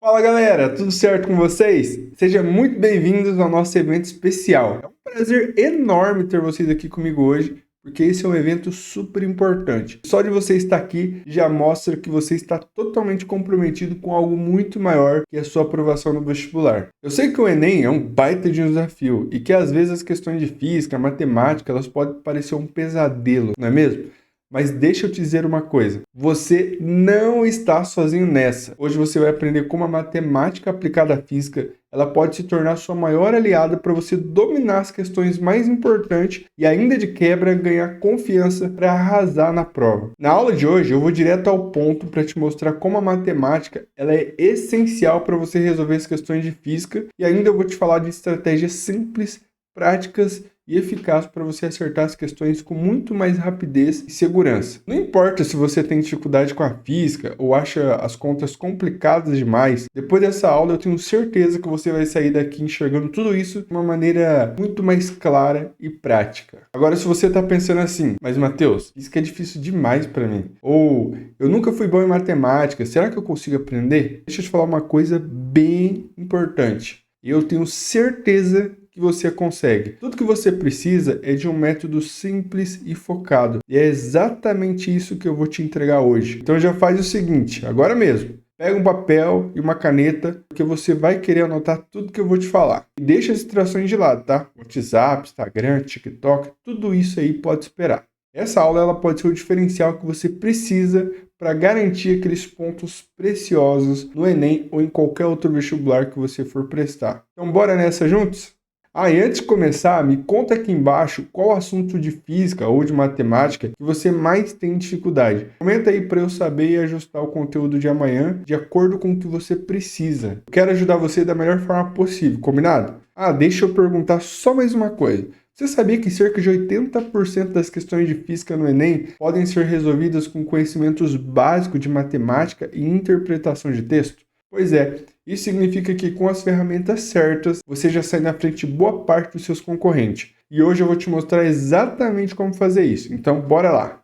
Fala galera, tudo certo com vocês? Sejam muito bem-vindos ao nosso evento especial. É um prazer enorme ter vocês aqui comigo hoje, porque esse é um evento super importante. Só de você estar aqui já mostra que você está totalmente comprometido com algo muito maior que a sua aprovação no vestibular. Eu sei que o Enem é um baita de um desafio e que às vezes as questões de física, matemática, elas podem parecer um pesadelo, não é mesmo? Mas deixa eu te dizer uma coisa, você não está sozinho nessa. Hoje você vai aprender como a matemática aplicada à física, ela pode se tornar sua maior aliada para você dominar as questões mais importantes e ainda de quebra ganhar confiança para arrasar na prova. Na aula de hoje eu vou direto ao ponto para te mostrar como a matemática ela é essencial para você resolver as questões de física e ainda eu vou te falar de estratégias simples, práticas e eficaz para você acertar as questões com muito mais rapidez e segurança. Não importa se você tem dificuldade com a física ou acha as contas complicadas demais, depois dessa aula eu tenho certeza que você vai sair daqui enxergando tudo isso de uma maneira muito mais clara e prática. Agora, se você está pensando assim, mas Matheus, isso que é difícil demais para mim, ou eu nunca fui bom em matemática, será que eu consigo aprender? Deixa eu te falar uma coisa bem importante. Eu tenho certeza que você consegue. Tudo que você precisa é de um método simples e focado. E é exatamente isso que eu vou te entregar hoje. Então já faz o seguinte, agora mesmo. Pega um papel e uma caneta, porque você vai querer anotar tudo que eu vou te falar. E deixa as distrações de lado, tá? WhatsApp, Instagram, TikTok, tudo isso aí pode esperar. Essa aula ela pode ser o diferencial que você precisa para garantir aqueles pontos preciosos no Enem ou em qualquer outro vestibular que você for prestar. Então bora nessa juntos? E antes de começar, me conta aqui embaixo qual assunto de física ou de matemática que você mais tem dificuldade. Comenta aí para eu saber e ajustar o conteúdo de amanhã de acordo com o que você precisa. Eu quero ajudar você da melhor forma possível, combinado? Deixa eu perguntar só mais uma coisa. Você sabia que cerca de 80% das questões de física no Enem podem ser resolvidas com conhecimentos básicos de matemática e interpretação de texto? Pois é, isso significa que com as ferramentas certas, você já sai na frente de boa parte dos seus concorrentes. E hoje eu vou te mostrar exatamente como fazer isso. Então, bora lá!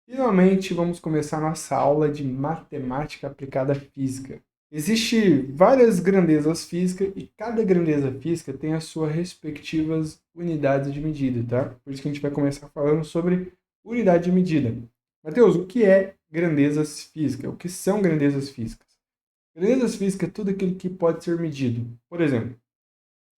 Finalmente, vamos começar nossa aula de matemática aplicada à física. Existem várias grandezas físicas e cada grandeza física tem as suas respectivas unidades de medida, tá? Por isso que a gente vai começar falando sobre unidade de medida. Mateus, o que é grandezas físicas? O que são grandezas físicas? Grandezas físicas é tudo aquilo que pode ser medido. Por exemplo,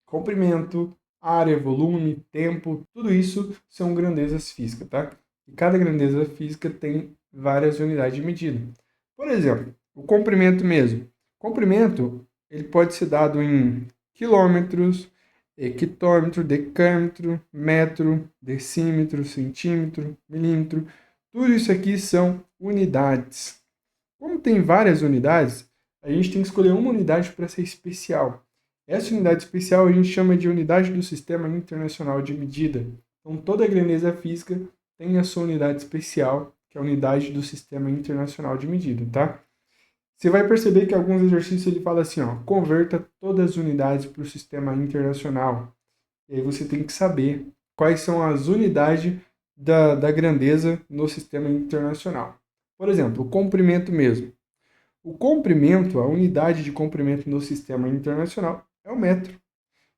comprimento, área, volume, tempo, tudo isso são grandezas físicas, tá? E cada grandeza física tem várias unidades de medida. Por exemplo, o comprimento mesmo. Comprimento, ele pode ser dado em quilômetros, hectômetro, decâmetro, metro, decímetro, centímetro, milímetro. Tudo isso aqui são unidades. Como tem várias unidades, a gente tem que escolher uma unidade para ser especial. Essa unidade especial a gente chama de unidade do Sistema Internacional de Medida. Então, toda grandeza física tem a sua unidade especial, que é a unidade do Sistema Internacional de Medida, tá? Você vai perceber que alguns exercícios ele fala assim, converta todas as unidades para o Sistema Internacional. E aí você tem que saber quais são as unidades da grandeza no Sistema Internacional. Por exemplo, o comprimento mesmo. O comprimento, a unidade de comprimento no sistema internacional é o metro.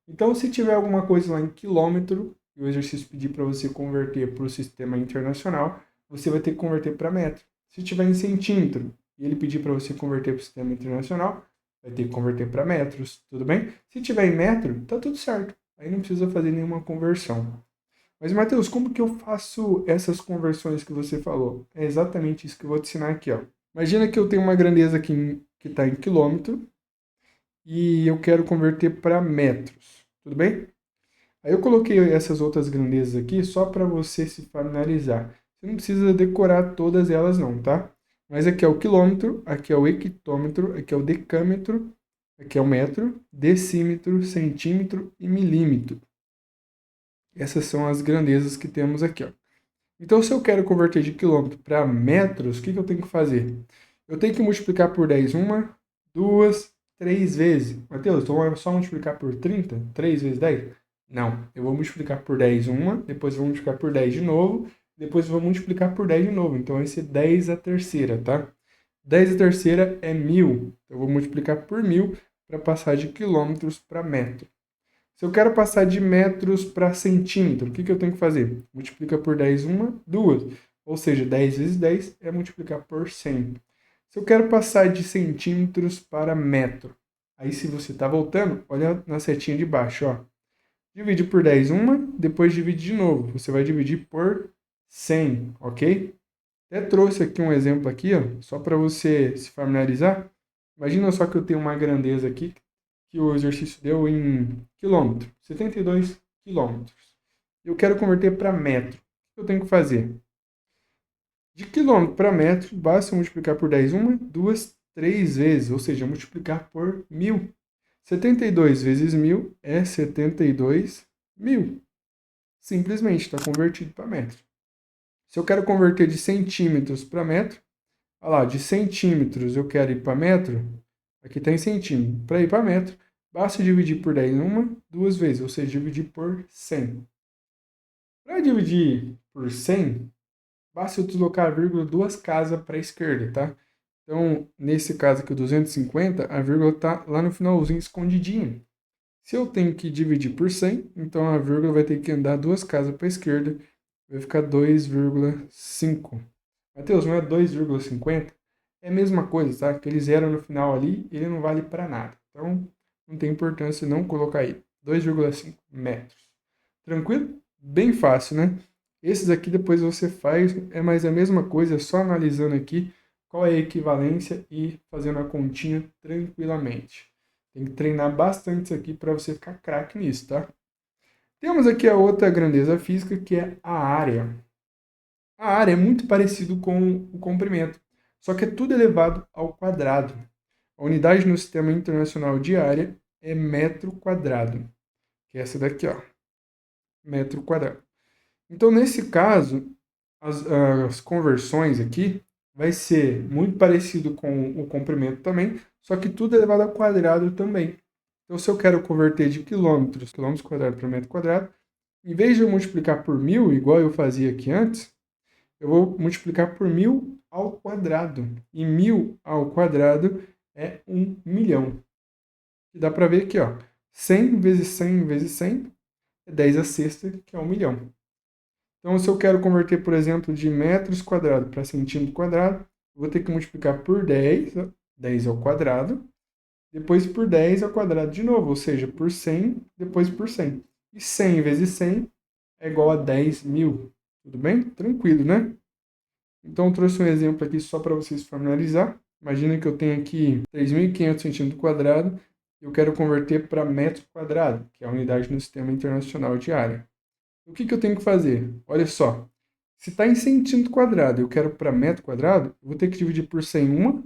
Então, se tiver alguma coisa lá em quilômetro, e o exercício pedir para você converter para o sistema internacional, você vai ter que converter para metro. Se tiver em centímetro e ele pedir para você converter para o sistema internacional, vai ter que converter para metros, tudo bem? Se tiver em metro, tá tudo certo. Aí não precisa fazer nenhuma conversão. Mas, Matheus, como que eu faço essas conversões que você falou? É exatamente isso que eu vou te ensinar aqui, ó. Imagina que eu tenho uma grandeza aqui que está em quilômetro e eu quero converter para metros, tudo bem? Aí eu coloquei essas outras grandezas aqui só para você se familiarizar. Você não precisa decorar todas elas não, tá? Mas aqui é o quilômetro, aqui é o hectômetro, aqui é o decâmetro, aqui é o metro, decímetro, centímetro e milímetro. Essas são as grandezas que temos aqui, ó. Então, se eu quero converter de quilômetro para metros, o que eu tenho que fazer? Eu tenho que multiplicar por 10 uma, duas, três vezes. Mateus, então é só multiplicar por 30? 3 vezes 10? Não, eu vou multiplicar por 10 uma, depois vou multiplicar por 10 de novo, depois vou multiplicar por 10 de novo. Então, vai ser 10 a terceira, tá? 10 à terceira é 1000. Eu vou multiplicar por 1000 para passar de quilômetros para metro. Se eu quero passar de metros para centímetro, o que eu tenho que fazer? Multiplica por 10 uma, duas. Ou seja, 10 vezes 10 é multiplicar por 100. Se eu quero passar de centímetros para metro, aí se você está voltando, olha na setinha de baixo, ó. Divide por 10 uma, depois divide de novo. Você vai dividir por 100, ok? Até trouxe aqui um exemplo aqui, ó, só para você se familiarizar. Imagina só que eu tenho uma grandeza aqui, que o exercício deu em quilômetro, 72 quilômetros. Eu quero converter para metro. O que eu tenho que fazer? De quilômetro para metro, basta multiplicar por 10 uma, duas, três vezes, ou seja, multiplicar por 1000. 72 vezes 1000 é 72.000. Simplesmente está convertido para metro. Se eu quero converter de centímetros para metro, olha lá, de centímetros eu quero ir para metro, aqui está em centímetro. Para ir para metro, basta dividir por 10 uma, duas vezes, ou seja, dividir por 100. Para dividir por 100, basta eu deslocar a vírgula duas casas para a esquerda, tá? Então, nesse caso aqui, o 250, a vírgula está lá no finalzinho, escondidinha. Se eu tenho que dividir por 100, então a vírgula vai ter que andar duas casas para a esquerda, vai ficar 2,5. Mateus, não é 2,50? É a mesma coisa, tá? Aquele zero no final ali, ele não vale para nada. Então, não tem importância não colocar aí. 2,5 metros. Tranquilo? Bem fácil, né? Esses aqui depois você faz, é mais a mesma coisa, só analisando aqui qual é a equivalência e fazendo a continha tranquilamente. Tem que treinar bastante isso aqui para você ficar craque nisso, tá? Temos aqui a outra grandeza física, que é a área. A área é muito parecido com o comprimento, só que é tudo elevado ao quadrado. A unidade no Sistema Internacional de Área é metro quadrado, que é essa daqui, ó, metro quadrado. Então, nesse caso, as conversões aqui vai ser muito parecido com o comprimento também, só que tudo elevado ao quadrado também. Então, se eu quero converter de quilômetros quadrados para metro quadrado, em vez de eu multiplicar por 1000, igual eu fazia aqui antes, eu vou multiplicar por 1000 ao quadrado. E 1000 ao quadrado é 1 milhão. E dá para ver aqui, ó, 100 vezes 100 vezes 100 é 10 a sexta, que é 1 milhão. Então, se eu quero converter, por exemplo, de metros quadrados para centímetro quadrado, eu vou ter que multiplicar por 10, 10 ao quadrado, depois por 10 ao quadrado de novo, ou seja, por 100, depois por 100. E 100 vezes 100 é igual a 10.000. Tudo bem? Tranquilo, né? Então, eu trouxe um exemplo aqui só para vocês familiarizar. Imagina que eu tenho aqui 3.500 centímetros quadrados e eu quero converter para metro quadrado, que é a unidade no Sistema Internacional de Área. O que eu tenho que fazer? Olha só. Se está em centímetro quadrado e eu quero para metro quadrado, eu vou ter que dividir por 100 uma,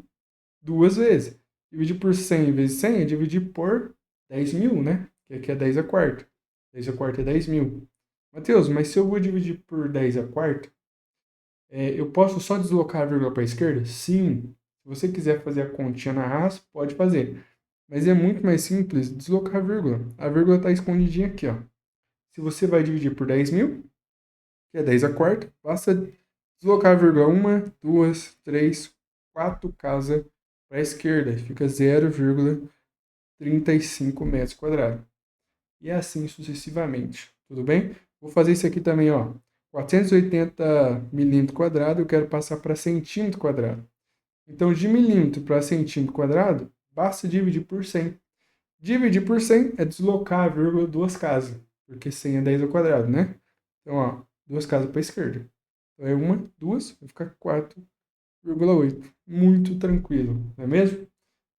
duas vezes. Dividir por 100 vezes 100 é dividir por 10.000, né? Que aqui é 10 a quarta. 10 a quarta é 10.000. Mateus, mas se eu vou dividir por 10 a quarta, eu posso só deslocar a vírgula para a esquerda? Sim. Se você quiser fazer a continha na raça, pode fazer. Mas é muito mais simples deslocar a vírgula. A vírgula está escondidinha aqui, ó. Se você vai dividir por 10.000, que é 10 a quarta, basta deslocar a vírgula 1, 2, 3, 4 casas para a esquerda. Fica 0,35 metros quadrados. E assim sucessivamente. Tudo bem? Vou fazer isso aqui também, ó. 480 milímetros quadrados, eu quero passar para centímetro quadrado. Então, de milímetro para centímetro quadrado, basta dividir por 100. Dividir por 100 é deslocar a vírgula duas casas, porque 100 é 10 ao quadrado, né? Então, ó, duas casas para a esquerda. Então, é uma, duas, vai ficar 4,8. Muito tranquilo, não é mesmo?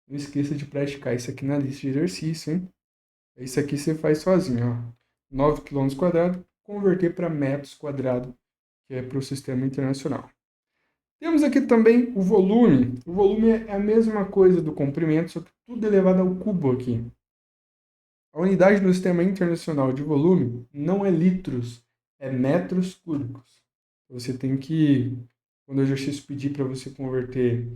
Não esqueça de praticar isso aqui na lista de exercício, hein? Isso aqui você faz sozinho, ó. 9 km quadrados, converter para metros quadrados, que é para o sistema internacional. Temos aqui também o volume. O volume é a mesma coisa do comprimento, só que tudo elevado ao cubo aqui. A unidade no sistema internacional de volume não é litros, é metros cúbicos. Você tem que, quando o exercício pedir para você converter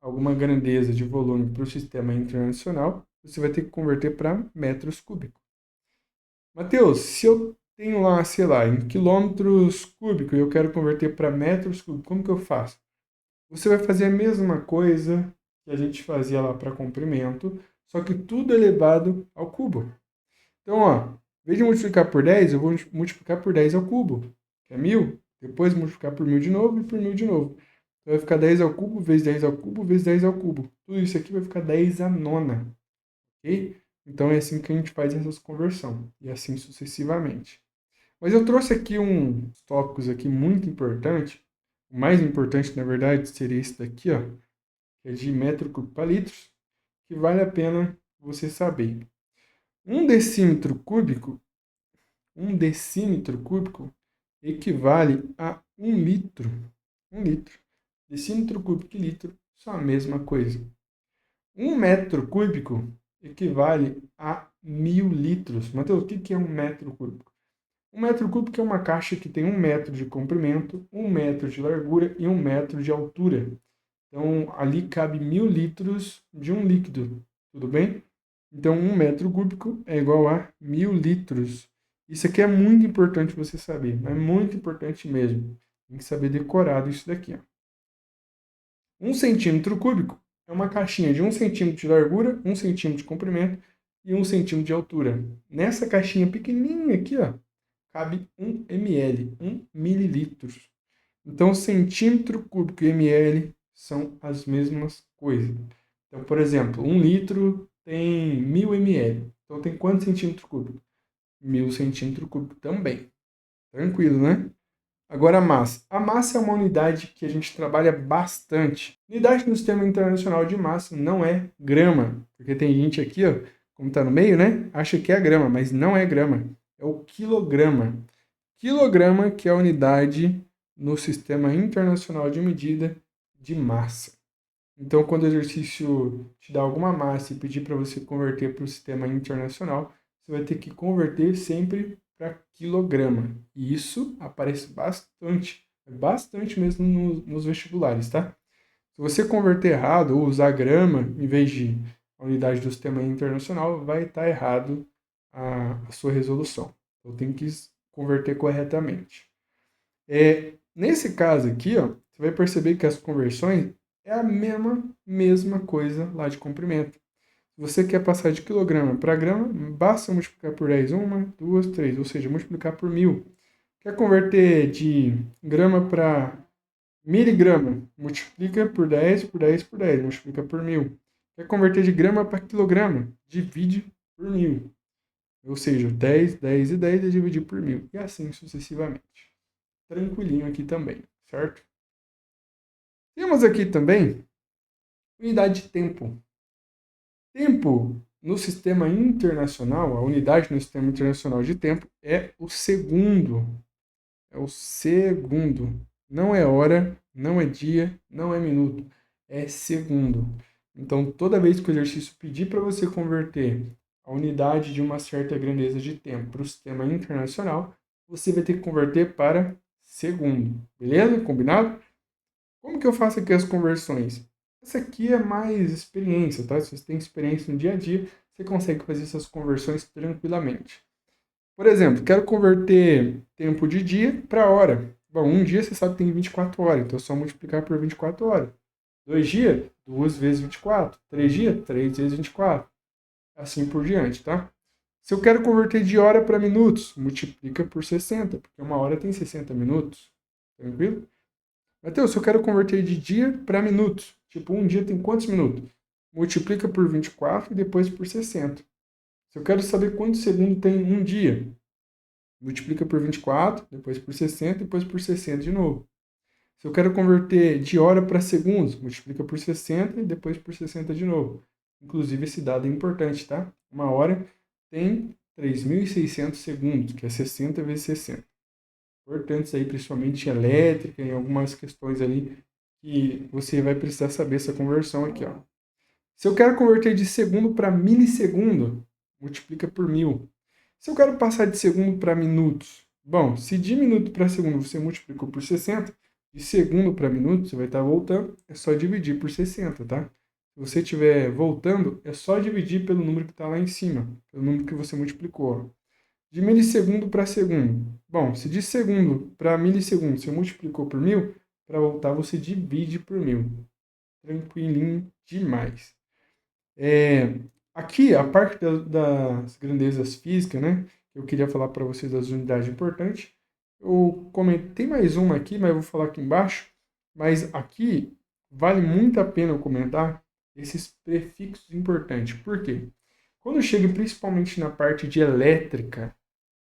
alguma grandeza de volume para o sistema internacional, você vai ter que converter para metros cúbicos. Mateus, se eu tenho lá, sei lá, em quilômetros cúbicos e eu quero converter para metros cúbicos, como que eu faço? você vai fazer a mesma coisa que a gente fazia lá para comprimento, só que tudo elevado ao cubo. Então, ó, em vez de multiplicar por 10, eu vou multiplicar por 10 ao cubo, que é 1000. Depois multiplicar por 1000 de novo e por 1000 de novo. Então vai ficar 10 ao cubo, vezes 10 ao cubo, vezes 10 ao cubo. Tudo isso aqui vai ficar 10 à nona. Ok? Então é assim que a gente faz essas conversões. E assim sucessivamente. Mas eu trouxe aqui uns tópicos aqui muito importantes. O mais importante, na verdade, seria esse daqui, ó, que é de metro cúbico para litros, que vale a pena você saber. Um decímetro cúbico equivale a 1 litro. 1 litro. Decímetro cúbico e litro são a mesma coisa. 1 metro cúbico equivale a 1000 litros. Mateus, o que é 1 metro cúbico? 1 metro cúbico é uma caixa que tem 1 metro de comprimento, 1 metro de largura e 1 metro de altura. Então, ali cabe 1000 litros de um líquido, tudo bem? Então, 1 metro cúbico é igual a 1000 litros. Isso aqui é muito importante você saber, é muito importante mesmo. Tem que saber decorado isso daqui. Ó. 1 centímetro cúbico é uma caixinha de 1 centímetro de largura, 1 centímetro de comprimento e 1 centímetro de altura. Nessa caixinha pequenininha aqui, ó, cabe 1 ml, 1 mililitros. Então, centímetro cúbico e ml são as mesmas coisas. Então, por exemplo, 1 litro tem 1000 ml. Então, tem quantos centímetros cúbicos? 1000 centímetros cúbicos também. Tranquilo, né? Agora, a massa. A massa é uma unidade que a gente trabalha bastante. Unidade no Sistema Internacional de Massa não é grama. Porque tem gente aqui, ó, como está no meio, né? Acha que é grama, mas não é grama. É o quilograma. Quilograma que é a unidade no Sistema Internacional de Medida de Massa. Então, quando o exercício te dá alguma massa e pedir para você converter para o sistema internacional, você vai ter que converter sempre para quilograma. E isso aparece bastante mesmo nos vestibulares, tá? Se você converter errado ou usar grama em vez de a unidade do sistema internacional, vai estar errado a sua resolução. Então, tem que converter corretamente. Nesse caso aqui, ó, você vai perceber que as conversões é a mesma coisa lá de comprimento. Se você quer passar de quilograma para grama, basta multiplicar por 10, 1, 2, 3, ou seja, multiplicar por 1000. Quer converter de grama para miligrama, multiplica por 10, por 10, por 10, multiplica por 1000. Quer converter de grama para quilograma, divide por 1000. Ou seja, 10, 10 e 10 é dividir por 1000. E assim sucessivamente. Tranquilinho aqui também, certo? Temos aqui também unidade de tempo. Tempo no sistema internacional, a unidade no sistema internacional de tempo é o segundo. É o segundo. Não é hora, não é dia, não é minuto. É segundo. Então, toda vez que o exercício pedir para você converter a unidade de uma certa grandeza de tempo para o sistema internacional, você vai ter que converter para segundo. Beleza? Combinado? Como que eu faço aqui as conversões? Essa aqui é mais experiência, tá? Se você tem experiência no dia a dia, você consegue fazer essas conversões tranquilamente. Por exemplo, quero converter tempo de dia para hora. Bom, um dia você sabe que tem 24 horas, então é só multiplicar por 24 horas. 2 dias, 2 vezes 24. 3 dias, 3 vezes 24. Assim por diante, tá? Se eu quero converter de hora para minutos, multiplica por 60, porque uma hora tem 60 minutos. Tranquilo? Mateus, se eu quero converter de dia para minutos, tipo, um dia tem quantos minutos? Multiplica por 24 e depois por 60. Se eu quero saber quantos segundos tem um dia, multiplica por 24, depois por 60, depois por 60 de novo. Se eu quero converter de hora para segundos, multiplica por 60 e depois por 60 de novo. Inclusive, esse dado é importante, tá? Uma hora tem 3.600 segundos, que é 60 vezes 60. Importantes aí, principalmente em elétrica, em algumas questões ali que você vai precisar saber essa conversão aqui, ó. Se eu quero converter de segundo para milissegundo, multiplica por 1000. Se eu quero passar de segundo para minutos, bom, se de minuto para segundo você multiplicou por 60, de segundo para minuto você vai estar voltando, é só dividir por 60, tá? Se você estiver voltando, é só dividir pelo número que está lá em cima, pelo número que você multiplicou, ó. De milissegundo para segundo. Bom, se de segundo para milissegundo você multiplicou por 1000, Para voltar, você divide por 1000. Tranquilinho demais. Aqui, a parte das grandezas físicas, né? Eu queria falar para vocês das unidades importantes. Eu comentei mais uma aqui, mas eu vou falar aqui embaixo. Mas aqui vale muito a pena eu comentar esses prefixos importantes. Por quê? Quando chega principalmente na parte de elétrica,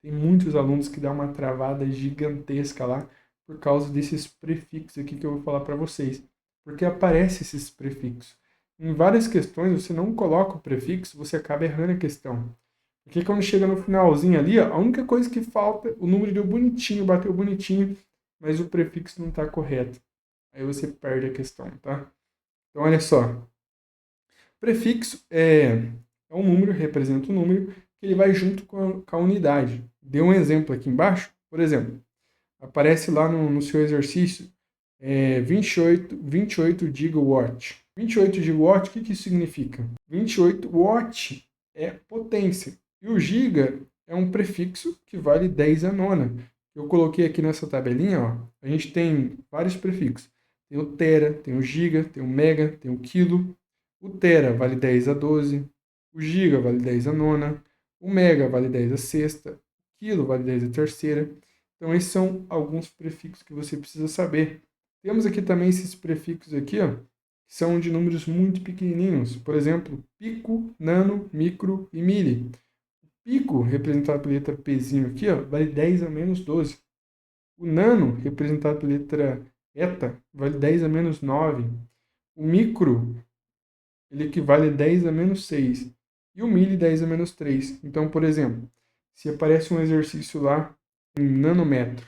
tem muitos alunos que dão uma travada gigantesca lá por causa desses prefixos aqui que eu vou falar para vocês. Porque aparecem esses prefixos. Em várias questões, você não coloca o prefixo, você acaba errando a questão. Porque quando chega no finalzinho ali, ó, a única coisa que falta, o número deu bonitinho, bateu bonitinho, mas o prefixo não está correto. Aí você perde a questão, tá? Então, olha só. Prefixo é um número, representa um número, que ele vai junto com a unidade. Dei um exemplo aqui embaixo. Por exemplo, aparece lá no seu exercício 28 gigawatt. 28 gigawatt, o que isso significa? 28 watt é potência. E o giga é um prefixo que vale 10 a nona. Eu coloquei aqui nessa tabelinha, ó, a gente tem vários prefixos. Tem o tera, tem o giga, tem o mega, tem o quilo. O tera vale 10 a 12. O giga vale 10 a nona. O mega vale 10 a sexta. O quilo vale 10 a terceira. Então, esses são alguns prefixos que você precisa saber. Temos aqui também esses prefixos aqui, ó, que são de números muito pequenininhos. Por exemplo, pico, nano, micro e mili. O pico, representado pela letra Pzinho aqui, ó, vale 10 a menos 12. O nano, representado pela letra eta, vale 10 a menos 9. O micro, ele equivale a 10 a menos 6. E o mili, 10 a menos 3. Então, por exemplo, se aparece um exercício lá em nanômetro,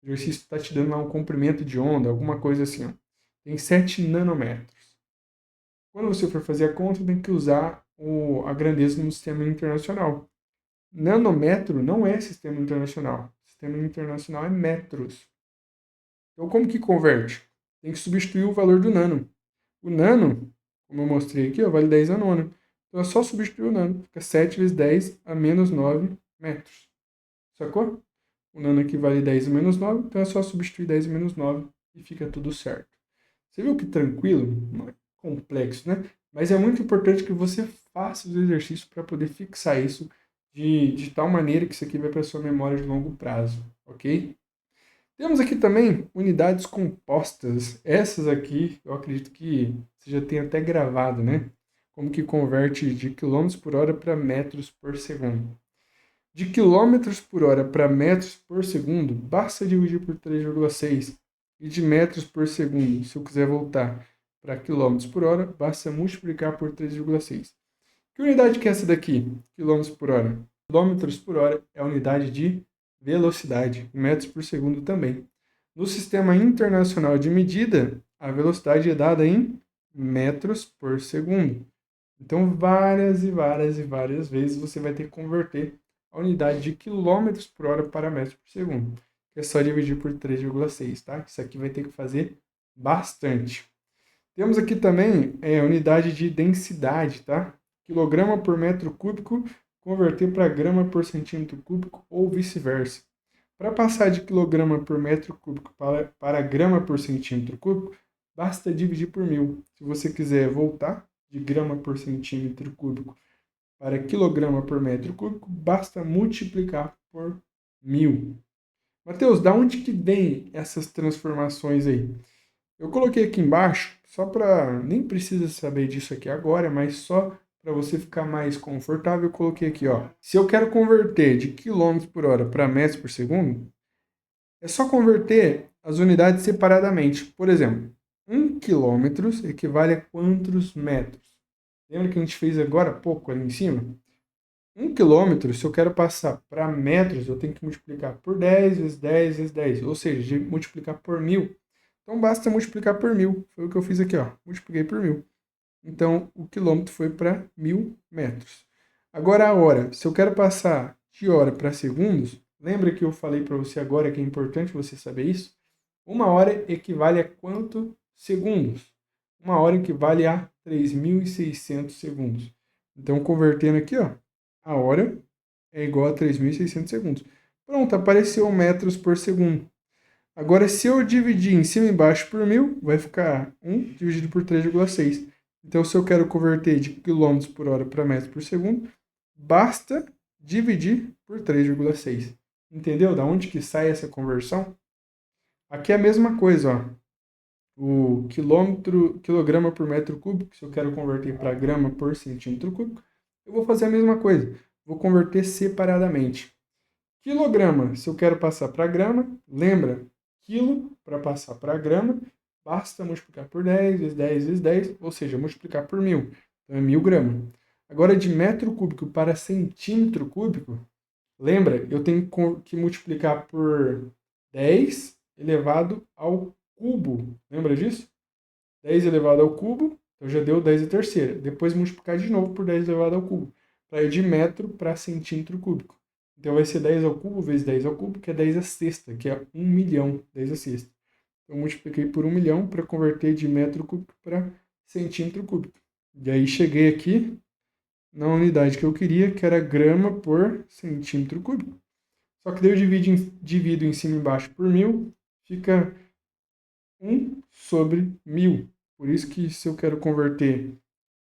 o exercício está te dando lá um comprimento de onda, alguma coisa assim, ó. Tem 7 nanômetros. Quando você for fazer a conta, tem que usar a grandeza no sistema internacional. Nanômetro não é sistema internacional. Sistema internacional é metros. Então, como que converte? Tem que substituir o valor do nano. O nano, como eu mostrei aqui, ó, vale 10 a nona. Então, é só substituir o nano. Fica 7 vezes 10 a menos 9 metros. Sacou? O nano aqui vale 10 a menos 9, então é só substituir 10 a menos 9 e fica tudo certo. Você viu que tranquilo? Não é complexo, né? Mas é muito importante que você faça os exercícios para poder fixar isso de tal maneira que isso aqui vai para a sua memória de longo prazo, ok? Temos aqui também unidades compostas. Essas aqui, eu acredito que você já tenha até gravado, né? Como que converte de quilômetros por hora para metros por segundo. De quilômetros por hora para metros por segundo, basta dividir por 3,6. E de metros por segundo, se eu quiser voltar para quilômetros por hora, basta multiplicar por 3,6. Que unidade que é essa daqui? Quilômetros por hora. Quilômetros por hora é a unidade de velocidade, metros por segundo também. No sistema internacional de medida, a velocidade é dada em metros por segundo. Então, várias e várias e várias vezes você vai ter que converter a unidade de quilômetros por hora para metros por segundo. Que é só dividir por 3,6, tá? Isso aqui vai ter que fazer bastante. Temos aqui também a unidade de densidade, tá? Quilograma por metro cúbico, converter para grama por centímetro cúbico ou vice-versa. Para passar de quilograma por metro cúbico para grama por centímetro cúbico, basta dividir por 1000. Se você quiser voltar de grama por centímetro cúbico para quilograma por metro cúbico, basta multiplicar por 1000. Mateus, da onde que vem essas transformações aí? Eu coloquei aqui embaixo, só para... nem precisa saber disso aqui agora, mas só para você ficar mais confortável, eu coloquei aqui, ó. Se eu quero converter de quilômetros por hora para metros por segundo, é só converter as unidades separadamente. Por exemplo, 1 quilômetro equivale a quantos metros? Lembra que a gente fez agora há pouco ali em cima? 1 quilômetro, se eu quero passar para metros, eu tenho que multiplicar por 10 vezes 10 vezes 10, ou seja, multiplicar por 1000. Então basta multiplicar por 1000. Foi o que eu fiz aqui, ó. Multipliquei por 1000. Então o quilômetro foi para 1000 metros. Agora a hora. Se eu quero passar de hora para segundos, lembra que eu falei para você agora que é importante você saber isso? Uma hora equivale a quantos segundos? Uma hora equivale a 3.600 segundos. Então, convertendo aqui, ó, a hora é igual a 3.600 segundos. Pronto, apareceu metros por segundo. Agora, se eu dividir em cima e embaixo por 1000, vai ficar 1 dividido por 3,6. Então, se eu quero converter de quilômetros por hora para metros por segundo, basta dividir por 3,6. Entendeu? Da onde que sai essa conversão? Aqui é a mesma coisa, ó. O quilograma por metro cúbico, se eu quero converter para grama por centímetro cúbico, eu vou fazer a mesma coisa. Vou converter separadamente. Quilograma, se eu quero passar para grama, lembra, quilo para passar para grama, basta multiplicar por 10 vezes 10 vezes 10, ou seja, multiplicar por 1000. Então é 1000 gramas. Agora, de metro cúbico para centímetro cúbico, lembra, eu tenho que multiplicar por 10 elevado ao cubo. Lembra disso? 10 elevado ao cubo, então já deu 10 a terceira. Depois multiplicar de novo por 10 elevado ao cubo, para ir de metro para centímetro cúbico. Então vai ser 10 ao cubo vezes 10 ao cubo, que é 10 a sexta, que é 1 milhão, 10 a sexta. Então multipliquei por 1 milhão para converter de metro cúbico para centímetro cúbico. E aí cheguei aqui na unidade que eu queria, que era grama por centímetro cúbico. Só que daí eu divido em cima e embaixo por 1000, fica 1 sobre 1000. Por isso que se eu quero converter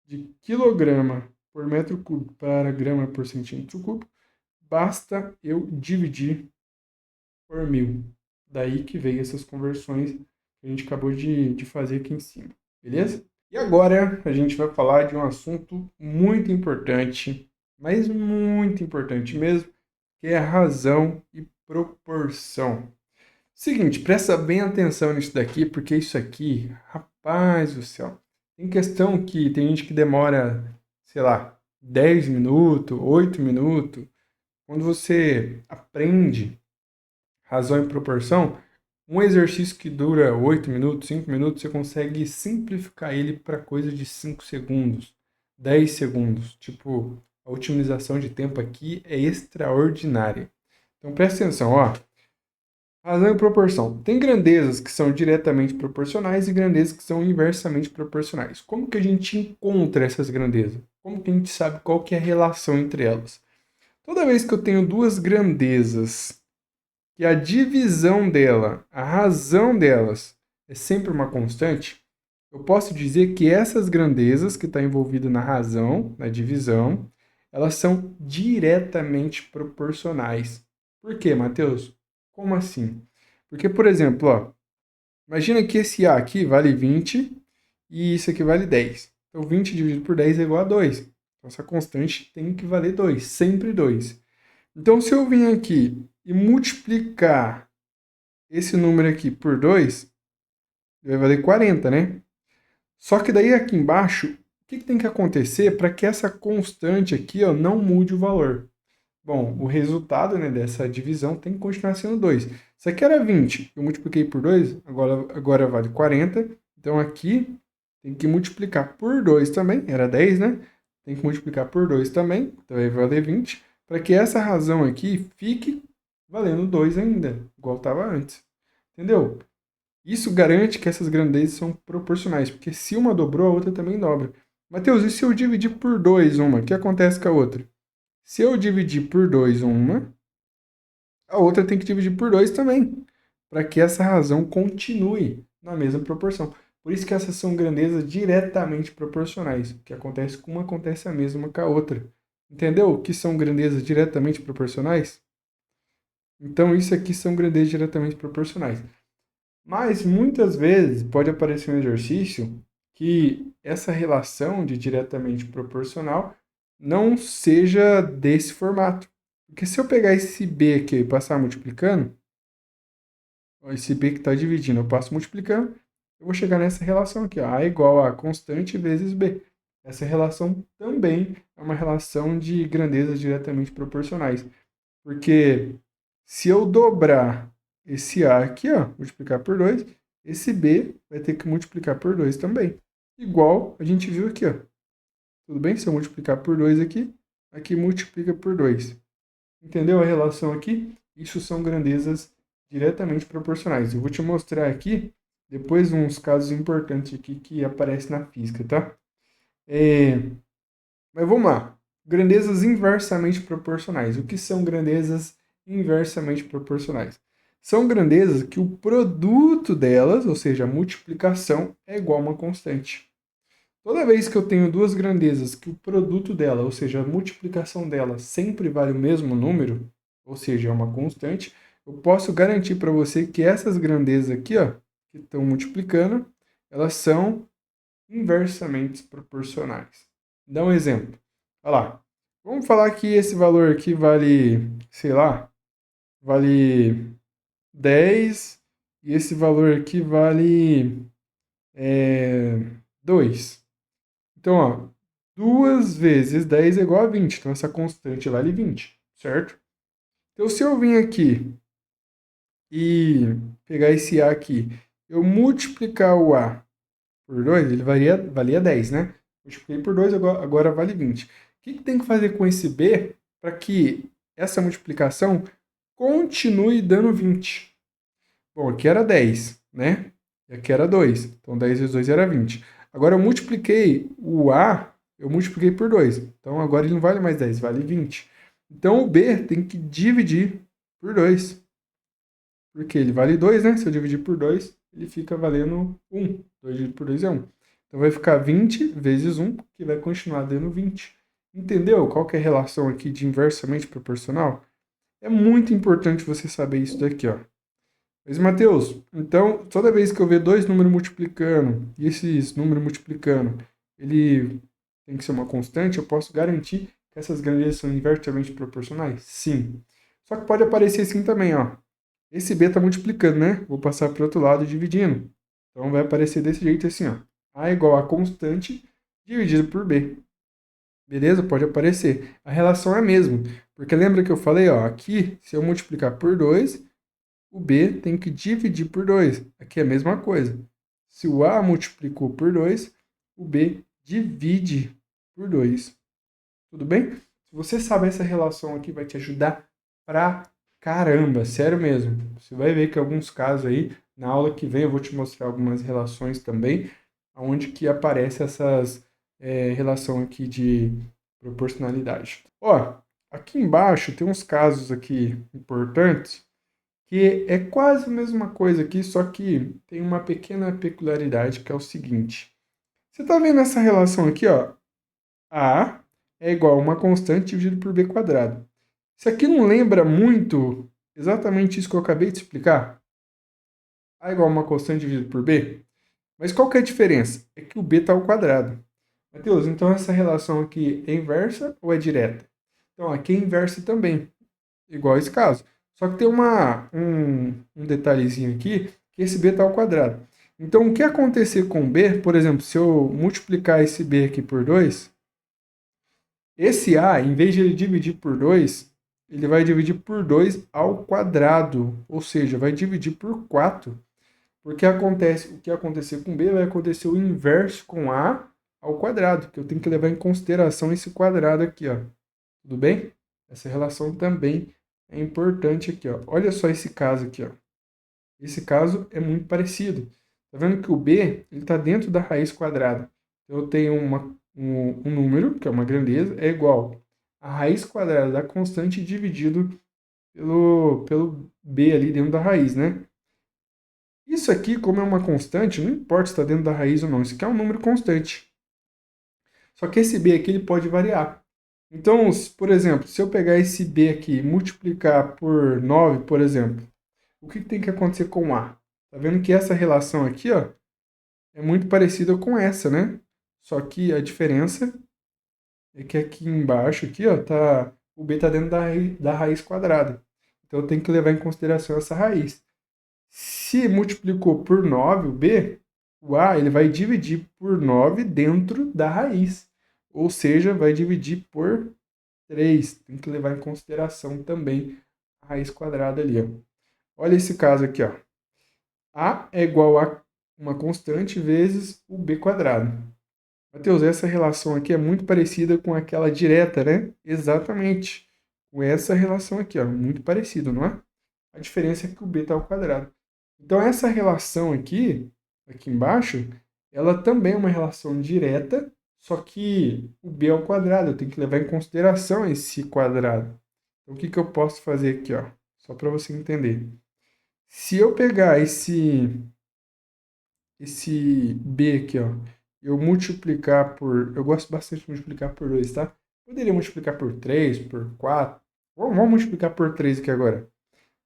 de quilograma por metro cúbico para grama por centímetro cúbico, basta eu dividir por 1000. Daí que veio essas conversões que a gente acabou de fazer aqui em cima. Beleza? E agora a gente vai falar de um assunto muito importante, mas muito importante mesmo, que é razão e proporção. Seguinte, presta bem atenção nisso daqui, porque isso aqui, rapaz do céu, tem questão que tem gente que demora, sei lá, 10 minutos, 8 minutos. Quando você aprende razão e proporção, um exercício que dura 8 minutos, 5 minutos, você consegue simplificar ele para coisa de 5 segundos, 10 segundos. Tipo, a otimização de tempo aqui é extraordinária. Então presta atenção, ó. Razão e proporção. Tem grandezas que são diretamente proporcionais e grandezas que são inversamente proporcionais. Como que a gente encontra essas grandezas? Como que a gente sabe qual que é a relação entre elas? Toda vez que eu tenho duas grandezas e a divisão dela, a razão delas, é sempre uma constante, eu posso dizer que essas grandezas que estão envolvidas na razão, na divisão, elas são diretamente proporcionais. Por quê, Matheus? Como assim? Porque, por exemplo, ó, imagina que esse A aqui vale 20 e isso aqui vale 10. Então, 20 dividido por 10 é igual a 2. Então, essa constante tem que valer 2, sempre 2. Então, se eu vim aqui e multiplicar esse número aqui por 2, vai valer 40, né? Só que daí aqui embaixo, o que tem que acontecer para que essa constante aqui ó, não mude o valor? Bom, o resultado né, dessa divisão tem que continuar sendo 2. Isso aqui era 20, eu multipliquei por 2, agora vale 40. Então aqui tem que multiplicar por 2 também, era 10, né? Tem que multiplicar por 2 também, então vai valer 20, para que essa razão aqui fique valendo 2 ainda, igual estava antes. Entendeu? Isso garante que essas grandezas são proporcionais, porque se uma dobrou, a outra também dobra. Mateus, e se eu dividir por 2 uma, o que acontece com a outra? Se eu dividir por 2 uma, a outra tem que dividir por 2 também, para que essa razão continue na mesma proporção. Por isso que essas são grandezas diretamente proporcionais. O que acontece com uma acontece a mesma com a outra. Entendeu o que são grandezas diretamente proporcionais? Então, isso aqui são grandezas diretamente proporcionais. Mas, muitas vezes, pode aparecer um exercício que essa relação de diretamente proporcional não seja desse formato. Porque se eu pegar esse B aqui e passar multiplicando, esse B que está dividindo, eu passo multiplicando, eu vou chegar nessa relação aqui, ó, A igual a constante vezes B. Essa relação também é uma relação de grandezas diretamente proporcionais. Porque se eu dobrar esse A aqui, ó, multiplicar por 2, esse B vai ter que multiplicar por 2 também. Igual a gente viu aqui, ó. Tudo bem? Se eu multiplicar por 2 aqui, aqui multiplica por 2. Entendeu a relação aqui? Isso são grandezas diretamente proporcionais. Eu vou te mostrar aqui, depois, uns casos importantes aqui que aparecem na física, tá? Mas vamos lá. Grandezas inversamente proporcionais. O que são grandezas inversamente proporcionais? São grandezas que o produto delas, ou seja, a multiplicação, é igual a uma constante. Toda vez que eu tenho duas grandezas que o produto dela, ou seja, a multiplicação dela, sempre vale o mesmo número, ou seja, é uma constante, eu posso garantir para você que essas grandezas aqui, ó, que estão multiplicando, elas são inversamente proporcionais. Dá um exemplo. Olha lá. Vamos falar que esse valor aqui vale, sei lá, vale 10 e esse valor aqui vale 2. Então, ó, 2 vezes 10 é igual a 20. Então, essa constante vale 20, certo? Então, se eu vim aqui e pegar esse A aqui, eu multiplicar o A por 2, ele valia 10, né? Multipliquei por 2, agora vale 20. O que tem que fazer com esse B para que essa multiplicação continue dando 20? Bom, aqui era 10, né? E aqui era 2. Então, 10 vezes 2 era 20. Agora, eu multipliquei o A, eu multipliquei por 2. Então, agora ele não vale mais 10, vale 20. Então, o B tem que dividir por 2. Porque ele vale 2, né? Se eu dividir por 2, ele fica valendo 1. 2 dividido por 2 é 1. Então, vai ficar 20 vezes 1, que vai continuar dando 20. Entendeu qual que é a relação aqui de inversamente proporcional? É muito importante você saber isso daqui, ó. Mas, Matheus, então, toda vez que eu ver dois números multiplicando, e esses números multiplicando, ele tem que ser uma constante, eu posso garantir que essas grandezas são inversamente proporcionais? Sim. Só que pode aparecer assim também, ó. Esse B está multiplicando, né? Vou passar para o outro lado dividindo. Então, vai aparecer desse jeito assim, ó. A igual a constante dividido por B. Beleza? Pode aparecer. A relação é a mesma. Porque lembra que eu falei, ó, aqui, se eu multiplicar por 2, o B tem que dividir por 2. Aqui é a mesma coisa. Se o A multiplicou por 2, o B divide por 2. Tudo bem? Se você sabe essa relação aqui, vai te ajudar pra caramba, sério mesmo. Você vai ver que alguns casos aí, na aula que vem eu vou te mostrar algumas relações também, onde que aparece essas relação aqui de proporcionalidade. Ó, aqui embaixo tem uns casos aqui importantes que é quase a mesma coisa aqui, só que tem uma pequena peculiaridade que é o seguinte. Você está vendo essa relação aqui, ó? A é igual a uma constante dividido por b quadrado. Isso aqui não lembra muito exatamente isso que eu acabei de explicar? A é igual a uma constante dividido por b? Mas qual que é a diferença? É que o b está ao quadrado. Matheus, então essa relação aqui é inversa ou é direta? Então, aqui é inversa também, igual esse caso. Só que tem um detalhezinho aqui, que esse b está ao quadrado. Então, o que acontecer com b, por exemplo, se eu multiplicar esse b aqui por 2, esse a, em vez de ele dividir por 2, ele vai dividir por 2 ao quadrado, ou seja, vai dividir por 4. Porque acontece, o que acontecer com b vai acontecer o inverso com a ao quadrado, que eu tenho que levar em consideração esse quadrado aqui, ó. Tudo bem? Essa relação também é importante aqui, ó. Olha só esse caso aqui, ó. Esse caso é muito parecido. Tá vendo que o b ele está dentro da raiz quadrada. Eu tenho um número, que é uma grandeza, é igual a raiz quadrada da constante dividido pelo b ali dentro da raiz, né? Isso aqui, como é uma constante, não importa se está dentro da raiz ou não. Isso aqui é um número constante. Só que esse b aqui ele pode variar. Então, por exemplo, se eu pegar esse b aqui e multiplicar por 9, por exemplo, o que tem que acontecer com A? Tá vendo que essa relação aqui, ó, é muito parecida com essa, né? Só que a diferença é que aqui embaixo, aqui, ó, o b está dentro da raiz quadrada. Então, eu tenho que levar em consideração essa raiz. Se multiplicou por 9 o b, o a ele vai dividir por 9 dentro da raiz. Ou seja, vai dividir por 3. Tem que levar em consideração também a raiz quadrada ali, ó. Olha esse caso aqui, ó. A é igual a uma constante vezes o b quadrado. Matheus, essa relação aqui é muito parecida com aquela direta, né? Exatamente. Com essa relação aqui, ó. Muito parecido, não é? A diferença é que o b está ao quadrado. Então, essa relação aqui embaixo, ela também é uma relação direta, só que o b ao quadrado. Eu tenho que levar em consideração esse quadrado. Então, o que eu posso fazer aqui, ó? Só para você entender. Se eu pegar esse B aqui, ó, eu multiplicar por... Eu gosto bastante de multiplicar por 2, tá? Poderia multiplicar por 3, por 4. Vamos multiplicar por 3 aqui agora.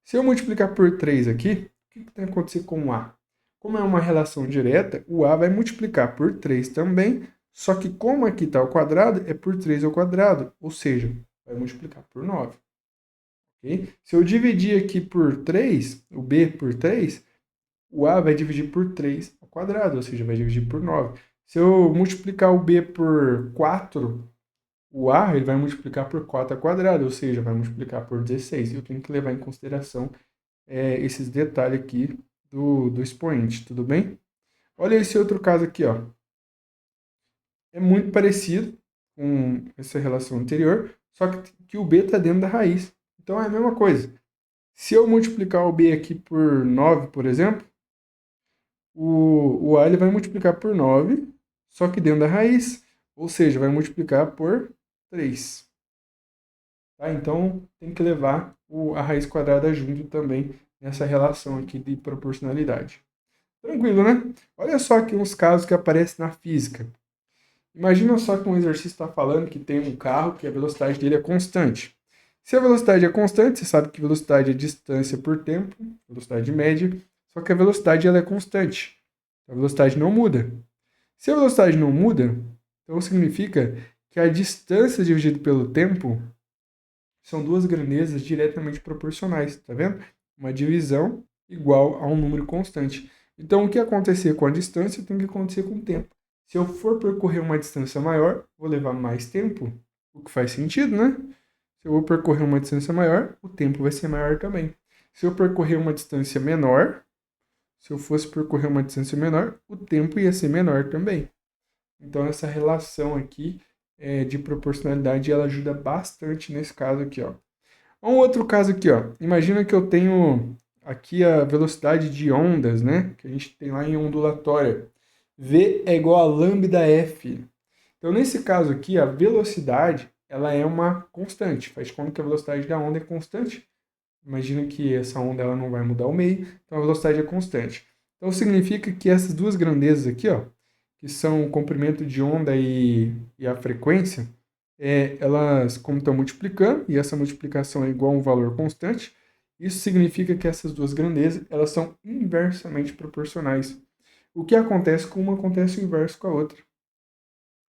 Se eu multiplicar por 3 aqui, o que tem que acontecer com o A? Como é uma relação direta, o A vai multiplicar por 3 também, só que como aqui está ao quadrado, é por 3 ao quadrado, ou seja, vai multiplicar por 9. Okay? Se eu dividir aqui por 3, o B por 3, o A vai dividir por 3 ao quadrado, ou seja, vai dividir por 9. Se eu multiplicar o B por 4, o A ele vai multiplicar por 4 ao quadrado, ou seja, vai multiplicar por 16. Eu tenho que levar em consideração esses detalhes aqui do expoente, tudo bem? Olha esse outro caso aqui, ó. É muito parecido com essa relação anterior, só que o B está dentro da raiz. Então é a mesma coisa. Se eu multiplicar o B aqui por 9, por exemplo, o A ele vai multiplicar por 9, só que dentro da raiz. Ou seja, vai multiplicar por 3. Tá? Então tem que levar a raiz quadrada junto também nessa relação aqui de proporcionalidade. Tranquilo, né? Olha só aqui uns casos que aparecem na física. Imagina só que um exercício está falando que tem um carro que a velocidade dele é constante. Se a velocidade é constante, você sabe que velocidade é distância por tempo, velocidade média, só que a velocidade ela é constante. A velocidade não muda. Se a velocidade não muda, então significa que a distância dividida pelo tempo são duas grandezas diretamente proporcionais, tá vendo? Uma divisão igual a um número constante. Então, o que acontecer com a distância tem que acontecer com o tempo. Se eu for percorrer uma distância maior, vou levar mais tempo, o que faz sentido, né? Se eu vou percorrer uma distância maior, o tempo vai ser maior também. Se eu percorrer uma distância menor, se eu fosse percorrer uma distância menor, o tempo ia ser menor também. Então, essa relação aqui de proporcionalidade, ela ajuda bastante nesse caso aqui, ó. Um outro caso aqui, ó. Imagina que eu tenho aqui a velocidade de ondas, né? Que a gente tem lá em ondulatória. V é igual a lambda F. Então, nesse caso aqui, a velocidade, ela é uma constante. Faz de conta que a velocidade da onda é constante. Imagina que essa onda ela não vai mudar o meio, então a velocidade é constante. Então, significa que essas duas grandezas aqui, ó, que são o comprimento de onda e a frequência, elas, como estão multiplicando, e essa multiplicação é igual a um valor constante, isso significa que essas duas grandezas, elas são inversamente proporcionais. O que acontece com uma acontece o inverso com a outra.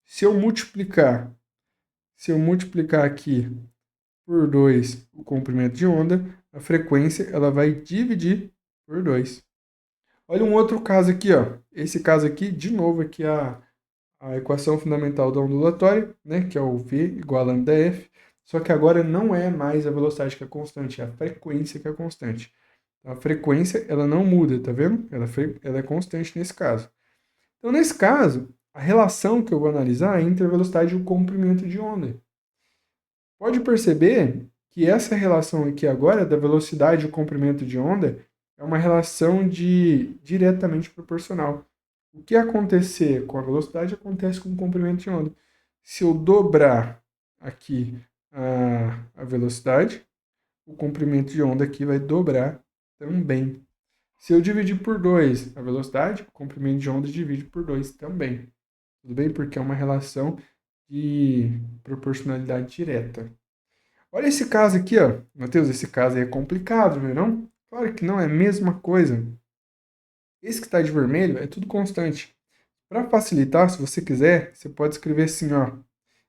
Se eu multiplicar aqui por 2 o comprimento de onda, a frequência ela vai dividir por 2. Olha um outro caso aqui, ó. Esse caso aqui, de novo, aqui a equação fundamental da ondulatória, né, que é o V igual a lambda F, só que agora não é mais a velocidade que é constante, é a frequência que é constante. Então, a frequência, ela não muda, tá vendo? Ela é constante nesse caso. Então, nesse caso, a relação que eu vou analisar é entre a velocidade e o comprimento de onda. Pode perceber que essa relação aqui agora, da velocidade e o comprimento de onda, é uma relação diretamente proporcional. O que acontecer com a velocidade acontece com o comprimento de onda. Se eu dobrar aqui a velocidade, o comprimento de onda aqui vai dobrar também. Se eu dividir por 2 a velocidade, o comprimento de onda divide por 2 também. Tudo bem? Porque é uma relação de proporcionalidade direta. Olha esse caso aqui, ó. Matheus, esse caso aí é complicado, não é não? Claro que não, é a mesma coisa. Esse que está de vermelho é tudo constante. Para facilitar, se você quiser, você pode escrever assim, ó.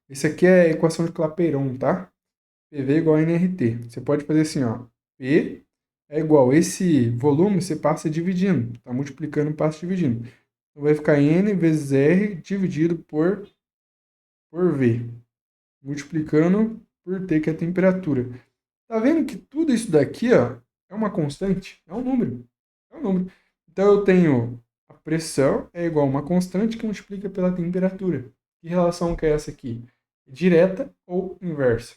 Esse aqui é a equação de Clapeyron, tá? PV igual a nRT. Você pode fazer assim, ó. P é igual, esse volume você passa dividindo. Tá multiplicando, passa dividindo. Então vai ficar N vezes R dividido por V. Multiplicando por T, que é a temperatura. Tá vendo que tudo isso daqui, ó, é uma constante? É um número. É um número. Então eu tenho a pressão é igual a uma constante que multiplica pela temperatura. Que relação que é essa aqui? Direta ou inversa?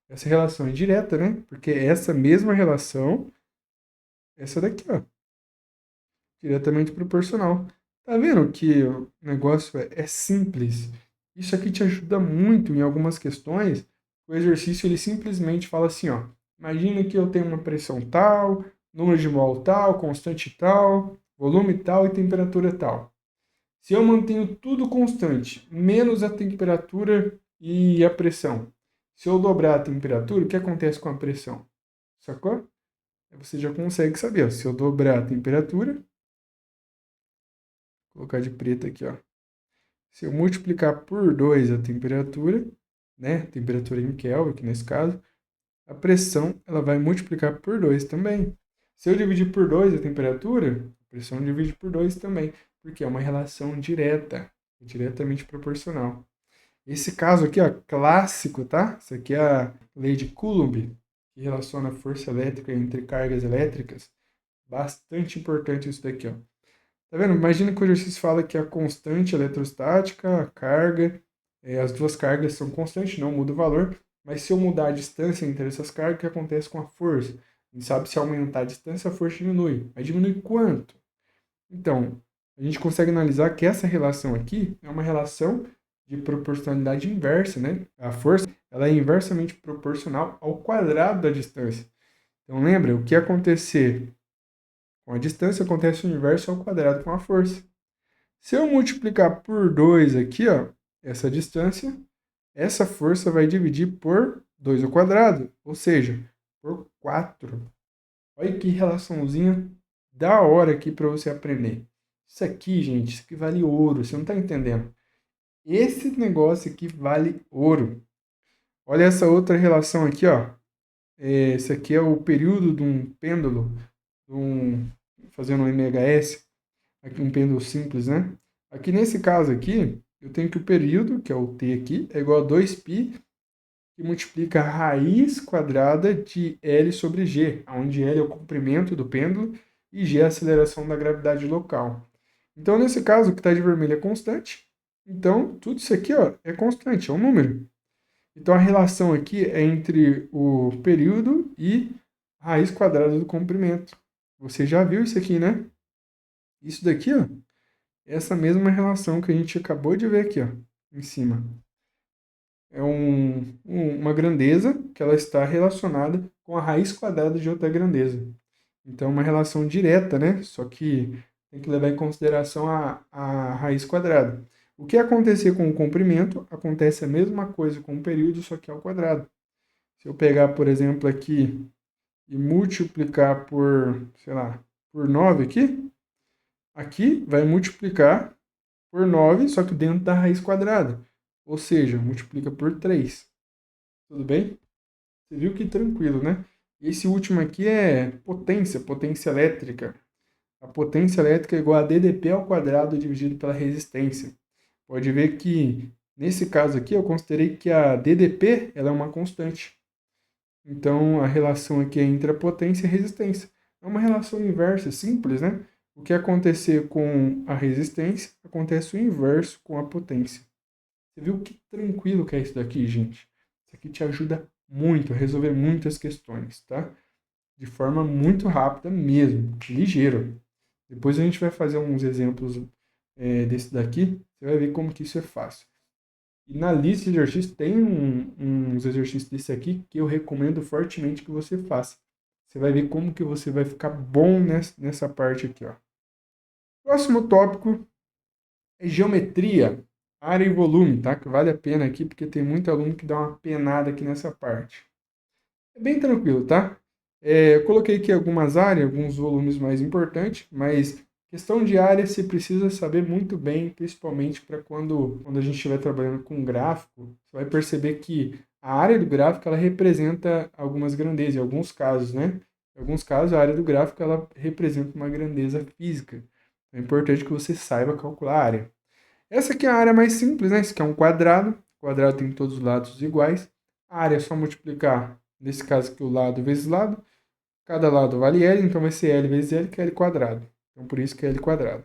Essa relação é direta, né? Porque essa mesma relação, essa daqui, ó, diretamente proporcional. Tá vendo que o negócio é simples? Isso aqui te ajuda muito em algumas questões. O exercício ele simplesmente fala assim, ó, imagina que eu tenho uma pressão tal, número de mol tal, constante tal, volume tal e temperatura tal. Se eu mantenho tudo constante, menos a temperatura e a pressão, se eu dobrar a temperatura, o que acontece com a pressão? Sacou? Aí você já consegue saber, ó, se eu dobrar a temperatura, vou colocar de preto aqui, ó. Se eu multiplicar por 2 a temperatura, né, temperatura em Kelvin, aqui nesse caso, a pressão ela vai multiplicar por 2 também. Se eu dividir por 2 a temperatura, a pressão divide por 2 também, porque é uma relação direta, diretamente proporcional. Esse caso aqui, ó, clássico, tá? Isso aqui é a lei de Coulomb, que relaciona a força elétrica entre cargas elétricas. Bastante importante isso daqui, ó. Tá vendo? Imagina que o exercício fala que a constante eletrostática, a carga, as duas cargas são constantes, não muda o valor, mas se eu mudar a distância entre essas cargas, o que acontece com a força? A gente sabe se aumentar a distância, a força diminui. Mas diminui quanto? Então, a gente consegue analisar que essa relação aqui é uma relação de proporcionalidade inversa, né? A força ela é inversamente proporcional ao quadrado da distância. Então, lembra, o que acontecer com a distância acontece o inverso ao quadrado com a força. Se eu multiplicar por 2 aqui, ó, essa distância, essa força vai dividir por 2 ao quadrado, ou seja, por 4. Olha que relaçãozinha da hora aqui para você aprender. Isso aqui, gente, isso aqui vale ouro, você não está entendendo. Esse negócio aqui vale ouro. Olha essa outra relação aqui, ó. Esse aqui é o período de um pêndulo, fazendo um MHS, aqui um pêndulo simples, né? Aqui nesse caso aqui, eu tenho que o período, que é o t aqui, é igual a 2π, que multiplica a raiz quadrada de L sobre G, onde L é o comprimento do pêndulo e G é a aceleração da gravidade local. Então, nesse caso, o que está de vermelho é constante. Então, tudo isso aqui ó, é constante, é um número. Então, a relação aqui é entre o período e a raiz quadrada do comprimento. Você já viu isso aqui, né? Isso daqui, ó, é essa mesma relação que a gente acabou de ver aqui, ó, em cima. É uma grandeza que ela está relacionada com a raiz quadrada de outra grandeza. Então, uma relação direta, né? Só que tem que levar em consideração a raiz quadrada. O que acontecer com o comprimento, acontece a mesma coisa com o período, só que ao quadrado. Se eu pegar, por exemplo, aqui e multiplicar por, sei lá, por 9 aqui vai multiplicar por 9, só que dentro da raiz quadrada. Ou seja, multiplica por 3. Tudo bem? Você viu que tranquilo, né? Esse último aqui é potência elétrica. A potência elétrica é igual a DDP ao quadrado dividido pela resistência. Pode ver que, nesse caso aqui, eu considerei que a DDP ela é uma constante. Então, a relação aqui é entre a potência e a resistência. É uma relação inversa, simples, né? O que acontecer com a resistência, acontece o inverso com a potência. Você viu que tranquilo que é isso daqui, gente? Isso aqui te ajuda muito a resolver muitas questões, tá? De forma muito rápida mesmo, ligeiro. Depois a gente vai fazer uns exemplos desse daqui, você vai ver como que isso é fácil. E na lista de exercícios tem uns exercícios desse aqui que eu recomendo fortemente que você faça. Você vai ver como que você vai ficar bom nessa parte aqui, ó. Próximo tópico é geometria, área e volume, tá? Que vale a pena aqui porque tem muito aluno que dá uma penada aqui nessa parte. É bem tranquilo, tá? Eu coloquei aqui algumas áreas, alguns volumes mais importantes, mas questão de área você precisa saber muito bem, principalmente para quando a gente estiver trabalhando com gráfico, você vai perceber que a área do gráfico ela representa algumas grandezas, em alguns casos, né? Em alguns casos, a área do gráfico ela representa uma grandeza física. É importante que você saiba calcular a área. Essa aqui é a área mais simples, né? Esse aqui é um quadrado. O quadrado tem todos os lados iguais. A área é só multiplicar, nesse caso aqui, o lado vezes lado. Cada lado vale L, então vai ser L vezes L, que é L quadrado. Então, por isso que é L quadrado.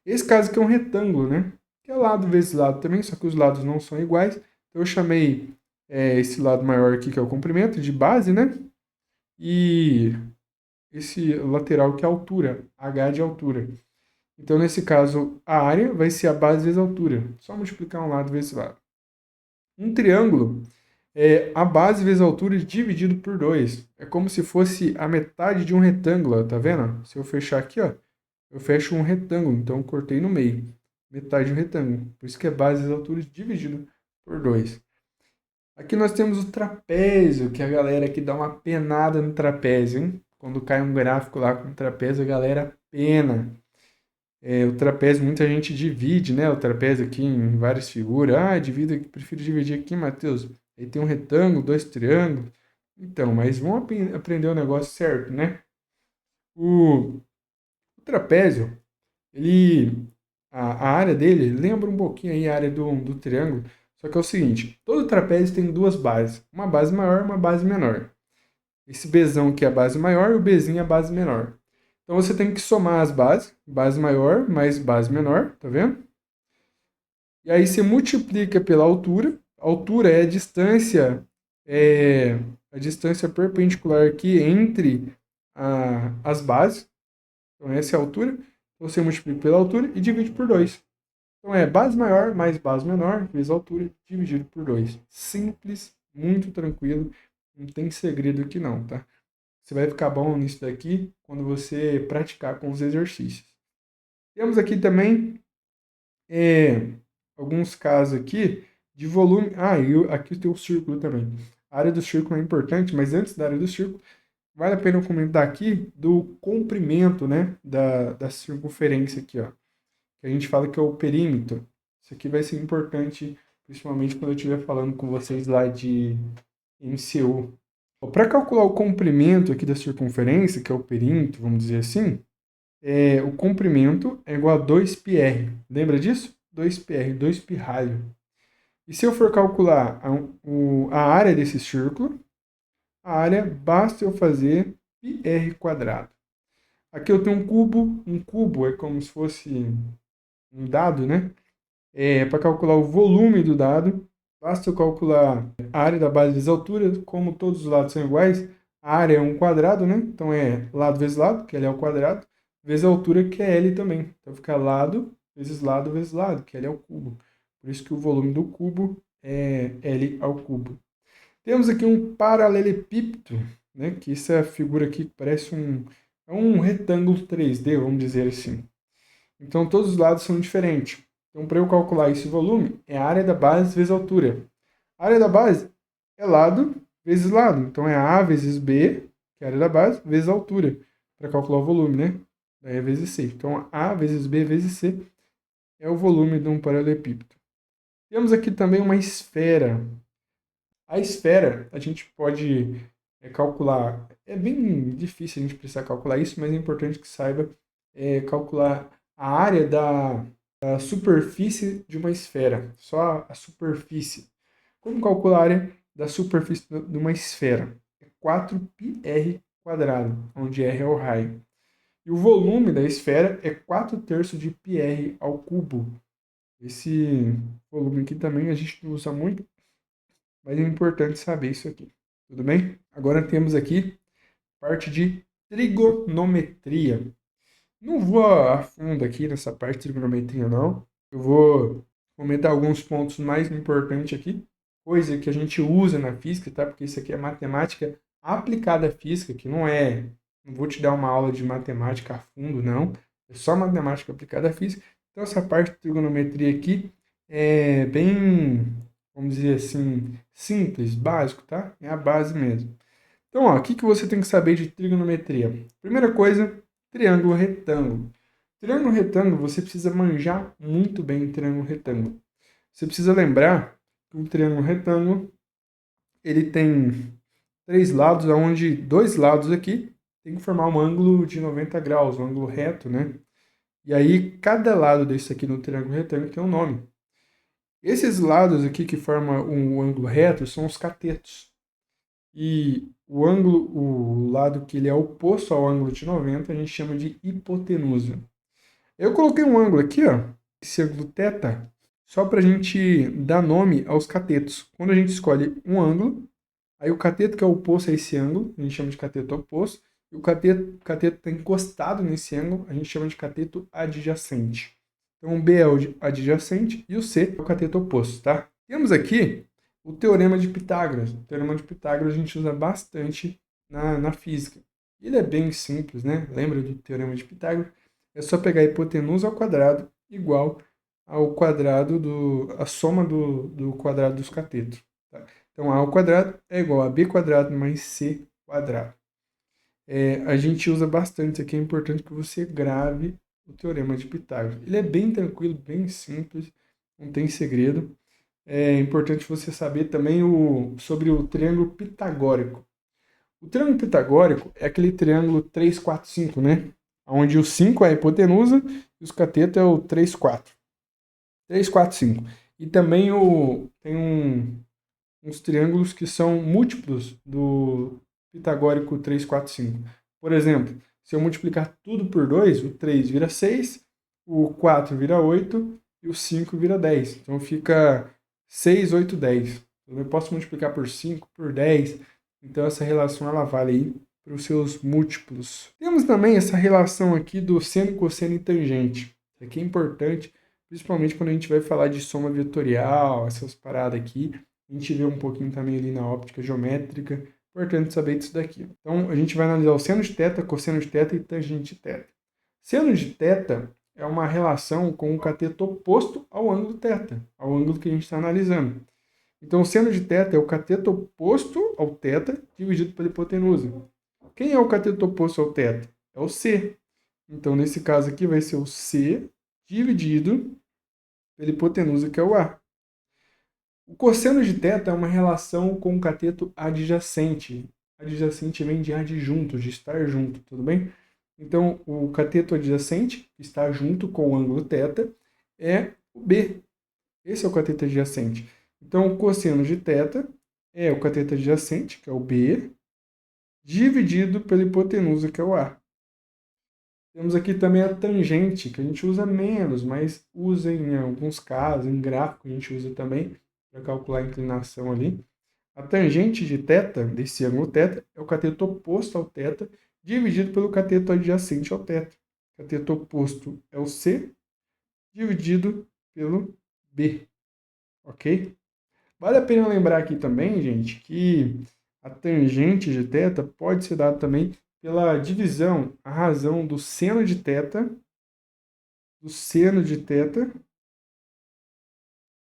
Esse caso aqui é um retângulo, né? Que é lado vezes lado também, só que os lados não são iguais. Então, eu chamei esse lado maior aqui, que é o comprimento, de base, né? E esse lateral que é a altura, H de altura. Então, nesse caso, a área vai ser a base vezes a altura. Só multiplicar um lado vezes lado. Um triângulo é a base vezes a altura dividido por 2. É como se fosse a metade de um retângulo, ó, tá vendo? Se eu fechar aqui, ó, eu fecho um retângulo, então eu cortei no meio. Metade de um retângulo. Por isso que é base vezes a altura dividido por 2. Aqui nós temos o trapézio, que a galera aqui dá uma penada no trapézio, hein? Quando cai um gráfico lá com trapézio, a galera pena. O trapézio, muita gente divide, né? O trapézio aqui em várias figuras. Ah, prefiro dividir aqui, Matheus. Aí tem um retângulo, dois triângulos. Então, mas vamos aprender o negócio certo, né? O trapézio, ele, a área dele lembra um pouquinho aí a área do triângulo. Só que é o seguinte, todo trapézio tem duas bases. Uma base maior e uma base menor. Esse Bzão aqui é a base maior e o Bzinho é a base menor. Então você tem que somar as bases, base maior mais base menor, tá vendo? E aí você multiplica pela altura. A altura é a distância perpendicular aqui entre as bases. Então essa é a altura. Então você multiplica pela altura e divide por 2. Então é base maior mais base menor vezes a altura dividido por 2. Simples, muito tranquilo, não tem segredo aqui não, tá? Você vai ficar bom nisso daqui quando você praticar com os exercícios. Temos aqui também alguns casos aqui de volume. Ah, e aqui tem o círculo também. A área do círculo é importante, mas antes da área do círculo, vale a pena eu comentar aqui do comprimento, né, da circunferência aqui, ó. Que a gente fala que é o perímetro. Isso aqui vai ser importante, principalmente quando eu estiver falando com vocês lá de MCU. Para calcular o comprimento aqui da circunferência, que é o perímetro, vamos dizer assim, o comprimento é igual a 2πr. Lembra disso? 2πr, 2 pirralho. E se eu for calcular a área desse círculo, a área basta eu fazer πr quadrado. Aqui eu tenho um cubo. Um cubo é como se fosse um dado, né? Para calcular o volume do dado, basta eu calcular a área da base vezes a altura. Como todos os lados são iguais, a área é um quadrado, né? Então é lado vezes lado, que L é ao quadrado, vezes a altura, que é L também. Então fica lado vezes lado, que L é ao cubo. Por isso que o volume do cubo é L ao cubo. Temos aqui um paralelepípedo, né? Que essa figura aqui parece um retângulo 3D, vamos dizer assim. Então todos os lados são diferentes. Então, para eu calcular esse volume, é a área da base vezes a altura. A área da base é lado vezes lado. Então, é A vezes B, que é a área da base, vezes a altura, para calcular o volume, né? Daí é vezes C. Então, A vezes B vezes C é o volume de um paralelepípedo. Temos aqui também uma esfera. A esfera, a gente pode calcular. É bem difícil a gente precisar calcular isso, mas é importante que saiba calcular a área da superfície de uma esfera, só a superfície. Como calcular a área da superfície de uma esfera? É 4πr quadrado, onde r é o raio. E o volume da esfera é 4/3 de πr ao cubo. Esse volume aqui também a gente não usa muito, mas é importante saber isso aqui. Tudo bem? Agora temos aqui parte de trigonometria. Não vou a fundo aqui nessa parte de trigonometria, não. Eu vou comentar alguns pontos mais importantes aqui, coisa que a gente usa na física, tá? Porque isso aqui é matemática aplicada à física, que não é... Não vou te dar uma aula de matemática a fundo, não. É só matemática aplicada à física. Então, essa parte de trigonometria aqui é bem, vamos dizer assim, simples, básico, tá? É a base mesmo. Então, ó, o que você tem que saber de trigonometria? Primeira coisa, triângulo retângulo. Triângulo retângulo, você precisa manjar muito bem triângulo retângulo. Você precisa lembrar que o triângulo retângulo, ele tem 3 lados, onde 2 lados aqui tem que formar um ângulo de 90 graus, um ângulo reto, né? E aí, cada lado desse aqui no triângulo retângulo tem um nome. Esses lados aqui que formam um ângulo reto são os catetos. E o lado que ele é oposto ao ângulo de 90, a gente chama de hipotenusa. Eu coloquei um ângulo aqui, ó, esse ângulo θ, só para a gente dar nome aos catetos. Quando a gente escolhe um ângulo, aí o cateto que é oposto a esse ângulo, a gente chama de cateto oposto, e o cateto está encostado nesse ângulo, a gente chama de cateto adjacente. Então o B é o adjacente e o C é o cateto oposto, tá? Temos aqui O Teorema de Pitágoras. O Teorema de Pitágoras a gente usa bastante na física. Ele é bem simples, né? Lembra do Teorema de Pitágoras? É só pegar a hipotenusa ao quadrado igual ao quadrado a soma do quadrado dos catetos. Tá? Então, A ao quadrado é igual a B quadrado mais C quadrado. A gente usa bastante, isso aqui é importante que você grave o Teorema de Pitágoras. Ele é bem tranquilo, bem simples, não tem segredo. É importante você saber também sobre o triângulo pitagórico. O triângulo pitagórico é aquele triângulo 3, 4, 5, né? Onde o 5 é a hipotenusa e os catetos é o 3, 4. 3, 4, 5. E também tem uns triângulos que são múltiplos do pitagórico 3, 4, 5. Por exemplo, se eu multiplicar tudo por 2, o 3 vira 6, o 4 vira 8 e o 5 vira 10. Então fica 6, 8, 10. Eu posso multiplicar por 5, por 10. Então essa relação ela vale aí para os seus múltiplos. Temos também essa relação aqui do seno, cosseno e tangente. Isso aqui é importante, principalmente quando a gente vai falar de soma vetorial, essas paradas aqui. A gente vê um pouquinho também ali na óptica geométrica. Importante saber disso daqui. Então, a gente vai analisar o seno de θ, cosseno de θ e tangente de θ. Seno de θ é uma relação com o cateto oposto ao ângulo θ, ao ângulo que a gente está analisando. Então, o seno de θ é o cateto oposto ao θ dividido pela hipotenusa. Quem é o cateto oposto ao θ? É o C. Então, nesse caso aqui, vai ser o C dividido pela hipotenusa, que é o A. O cosseno de θ é uma relação com o cateto adjacente. Adjacente vem de adjunto, de estar junto, tudo bem? Então, o cateto adjacente, que está junto com o ângulo θ, é o B. Esse é o cateto adjacente. Então, o cosseno de θ é o cateto adjacente, que é o B, dividido pela hipotenusa, que é o A. Temos aqui também a tangente, que a gente usa menos, mas usa em alguns casos, em gráfico a gente usa também, para calcular a inclinação ali. A tangente de θ, desse ângulo θ, é o cateto oposto ao θ, dividido pelo cateto adjacente ao θ. O cateto oposto é o C, dividido pelo B. Ok? Vale a pena lembrar aqui também, gente, que a tangente de θ pode ser dada também pela divisão, a razão do seno de θ,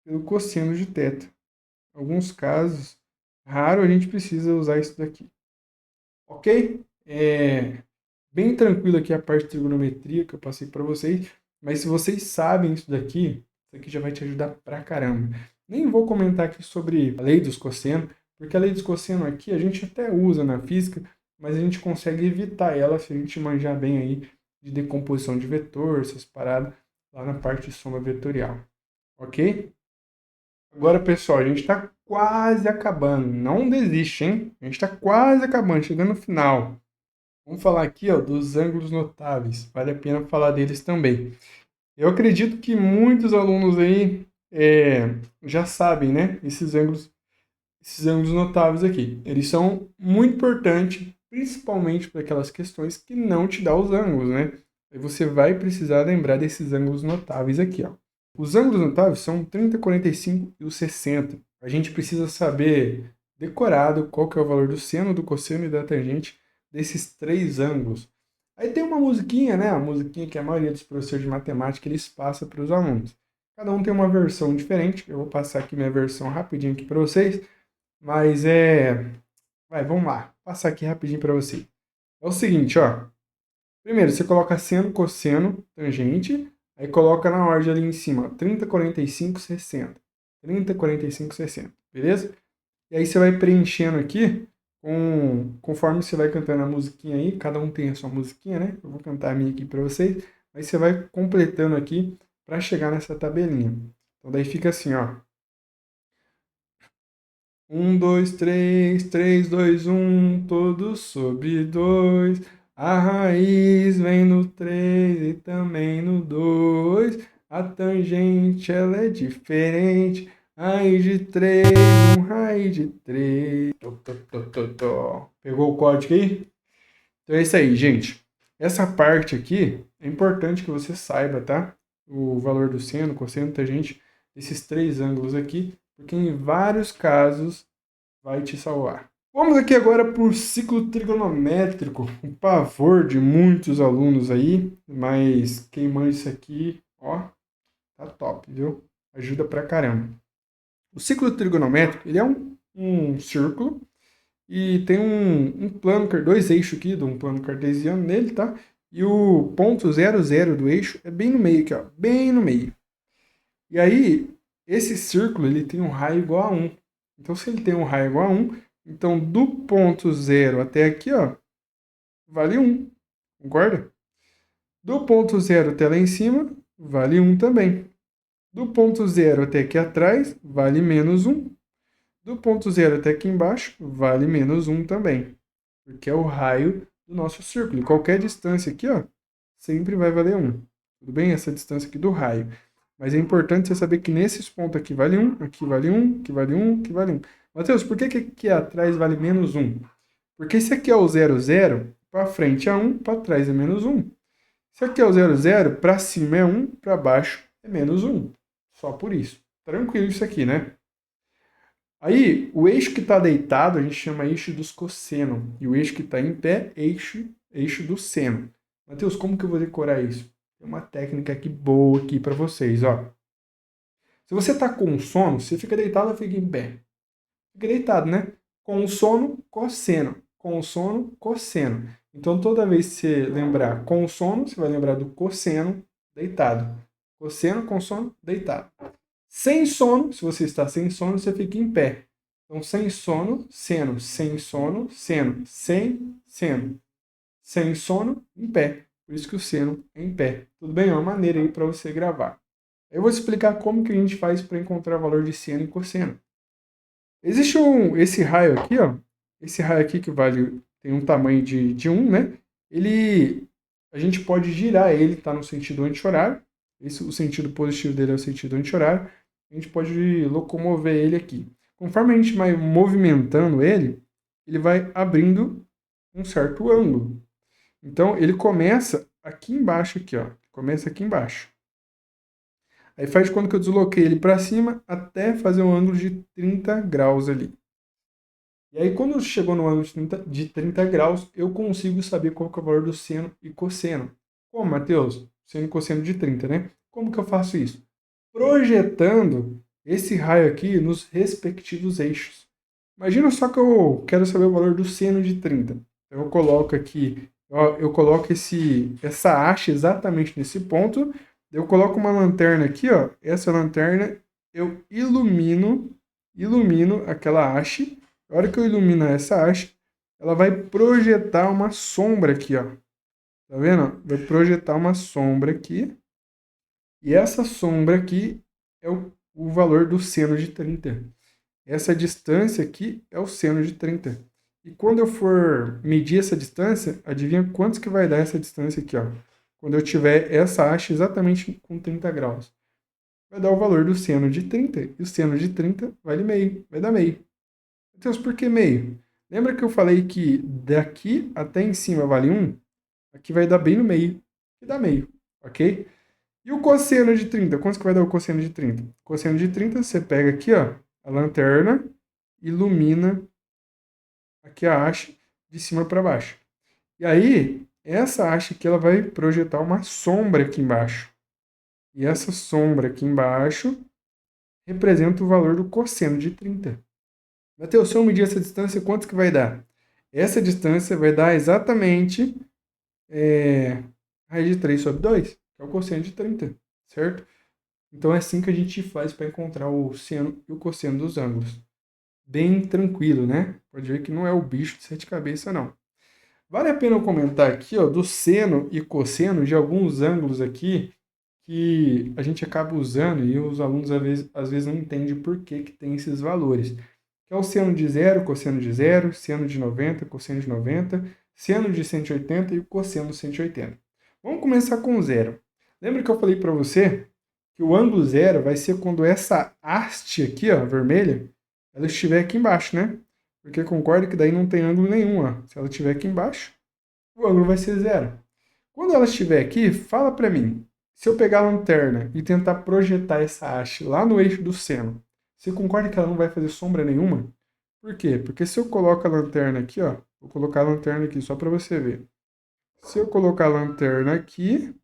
pelo cosseno de θ. Em alguns casos, raro, a gente precisa usar isso daqui. Ok? Bem tranquilo aqui a parte de trigonometria que eu passei para vocês, mas se vocês sabem isso daqui já vai te ajudar pra caramba. Nem vou comentar aqui sobre a lei dos cossenos, porque a lei dos cossenos aqui a gente até usa na física, mas a gente consegue evitar ela se a gente manjar bem aí de decomposição de vetor, essas paradas lá na parte de soma vetorial. Ok? Agora, pessoal, a gente está quase acabando. Não desiste, hein? A gente está quase acabando, chegando no final. Vamos falar aqui, ó, dos ângulos notáveis. Vale a pena falar deles também. Eu acredito que muitos alunos aí já sabem, né? Esses ângulos notáveis aqui. Eles são muito importantes, principalmente para aquelas questões que não te dão os ângulos, né? Aí você vai precisar lembrar desses ângulos notáveis aqui, ó. Os ângulos notáveis são 30, 45 e o 60. A gente precisa saber decorado qual que é o valor do seno, do cosseno e da tangente desses três ângulos. Aí tem uma musiquinha, né? A musiquinha que a maioria dos professores de matemática eles passam para os alunos. Cada um tem uma versão diferente. Eu vou passar aqui minha versão rapidinho aqui para vocês. Mas vamos lá. Vou passar aqui rapidinho para vocês. É o seguinte, ó. Primeiro, você coloca seno, cosseno, tangente. Aí coloca na ordem ali em cima, 30, 45, 60. 30, 45, 60. Beleza? E aí você vai preenchendo aqui, conforme você vai cantando a musiquinha aí. Cada um tem a sua musiquinha, né? Eu vou cantar a minha aqui para vocês. Aí você vai completando aqui para chegar nessa tabelinha. Então daí fica assim, ó. 1, 2, 3, 3, 2, 1, todos sobre 2. A raiz vem no 3 e também no 2. A tangente, ela é diferente. Raiz de 3, raiz de 3. Pegou o código aí? Então é isso aí, gente. Essa parte aqui é importante que você saiba, tá? O valor do seno, cosseno, tangente, esses três ângulos aqui, porque em vários casos vai te salvar. Vamos aqui agora para o ciclo trigonométrico, um pavor de muitos alunos aí, mas quem manja isso aqui, ó, tá top, viu? Ajuda pra caramba. O ciclo trigonométrico, ele é um círculo e tem um plano, dois eixos aqui, um plano cartesiano nele, tá? E o ponto 00 do eixo é bem no meio aqui, ó, bem no meio. E aí, esse círculo, ele tem um raio igual a 1. Então, se ele tem um raio igual a 1, então do ponto 0 até aqui, ó, vale 1, concorda? Do ponto 0 até lá em cima, vale 1 também. Do ponto 0 até aqui atrás, vale menos 1. Do ponto 0 até aqui embaixo, vale menos 1 também. Porque é o raio do nosso círculo. E qualquer distância aqui, ó, sempre vai valer 1. Tudo bem? Essa distância aqui do raio. Mas é importante você saber que nesses pontos aqui vale 1, aqui vale 1, aqui vale 1, aqui vale 1. Mateus, por que aqui atrás vale menos 1? Porque esse aqui é o 00, para frente é 1, para trás é menos 1. Se aqui é o 00, para cima é 1, para baixo é menos 1. Só por isso. Tranquilo isso aqui, né? Aí, o eixo que está deitado, a gente chama eixo dos cossenos. E o eixo que está em pé, eixo do seno. Mateus, como que eu vou decorar isso? Tem uma técnica aqui boa aqui para vocês, ó. Se você está com sono, você fica deitado ou fica em pé? Fica deitado, né? Com sono, cosseno. Com sono, cosseno. Então, toda vez que você lembrar com sono, você vai lembrar do cosseno, deitado. Cosseno, com sono, deitado. Sem sono, se você está sem sono, você fica em pé. Então, sem sono, seno. Sem sono, seno. Sem seno. Sem sono, em pé. Por isso que o seno é em pé. Tudo bem? É uma maneira aí para você gravar. Eu vou explicar como que a gente faz para encontrar o valor de seno e cosseno. Existe esse raio aqui, ó. Esse raio aqui que tem um tamanho de 1, né? A gente pode girar ele, tá no sentido anti-horário. O sentido positivo dele é o sentido anti-horário. A gente pode locomover ele aqui. Conforme a gente vai movimentando ele, ele vai abrindo um certo ângulo. Então, ele começa aqui embaixo, aqui, ó. Começa aqui embaixo. Aí faz de conta que eu desloquei ele para cima até fazer um ângulo de 30 graus ali. E aí, quando chegou no ângulo de 30 graus, eu consigo saber qual que é o valor do seno e cosseno. Como, Matheus? Seno e cosseno de 30, né? Como que eu faço isso? Projetando esse raio aqui nos respectivos eixos. Imagina só que eu quero saber o valor do seno de 30. Então, eu coloco aqui, eu coloco essa haste exatamente nesse ponto. Eu coloco uma lanterna aqui, ó. Essa lanterna, eu ilumino aquela haste. A hora que eu ilumino essa haste, ela vai projetar uma sombra aqui, ó. Tá vendo? Vai projetar uma sombra aqui. E essa sombra aqui é o valor do seno de 30. Essa distância aqui é o seno de 30. E quando eu for medir essa distância, adivinha quantos que vai dar essa distância aqui, ó? Quando eu tiver essa haste exatamente com 30 graus. Vai dar o valor do seno de 30. E o seno de 30 vale meio. Vai dar meio. Então, por que meio? Lembra que eu falei que daqui até em cima vale 1? Aqui vai dar bem no meio. E dá meio, ok? E o cosseno de 30? Quanto que vai dar o cosseno de 30? O cosseno de 30, você pega aqui, ó, a lanterna, ilumina aqui a haste de cima para baixo. E aí, essa haste aqui, ela vai projetar uma sombra aqui embaixo. E essa sombra aqui embaixo representa o valor do cosseno de 30. Mateus, se eu medir essa distância, quanto que vai dar? Essa distância vai dar exatamente raiz de 3 sobre 2, que é o cosseno de 30, certo? Então é assim que a gente faz para encontrar o seno e o cosseno dos ângulos. Bem tranquilo, né? Pode ver que não é o bicho de 7 cabeças, não. Vale a pena eu comentar aqui, ó, do seno e cosseno de alguns ângulos aqui que a gente acaba usando e os alunos às vezes não entendem por que tem esses valores. Que é o seno de 0, cosseno de 0, seno de 90, cosseno de 90, seno de 180 e o cosseno de 180. Vamos começar com o 0. Lembra que eu falei para você que o ângulo 0 vai ser quando essa haste aqui, ó, vermelha, ela estiver aqui embaixo, né? Porque concorda que daí não tem ângulo nenhum, ó. Se ela estiver aqui embaixo, o ângulo vai ser 0. Quando ela estiver aqui, fala para mim. Se eu pegar a lanterna e tentar projetar essa haste lá no eixo do seno, Você concorda que ela não vai fazer sombra nenhuma? Por quê? Porque se eu coloco a lanterna aqui, ó, vou colocar a lanterna aqui só para você ver. Se eu colocar a lanterna aqui,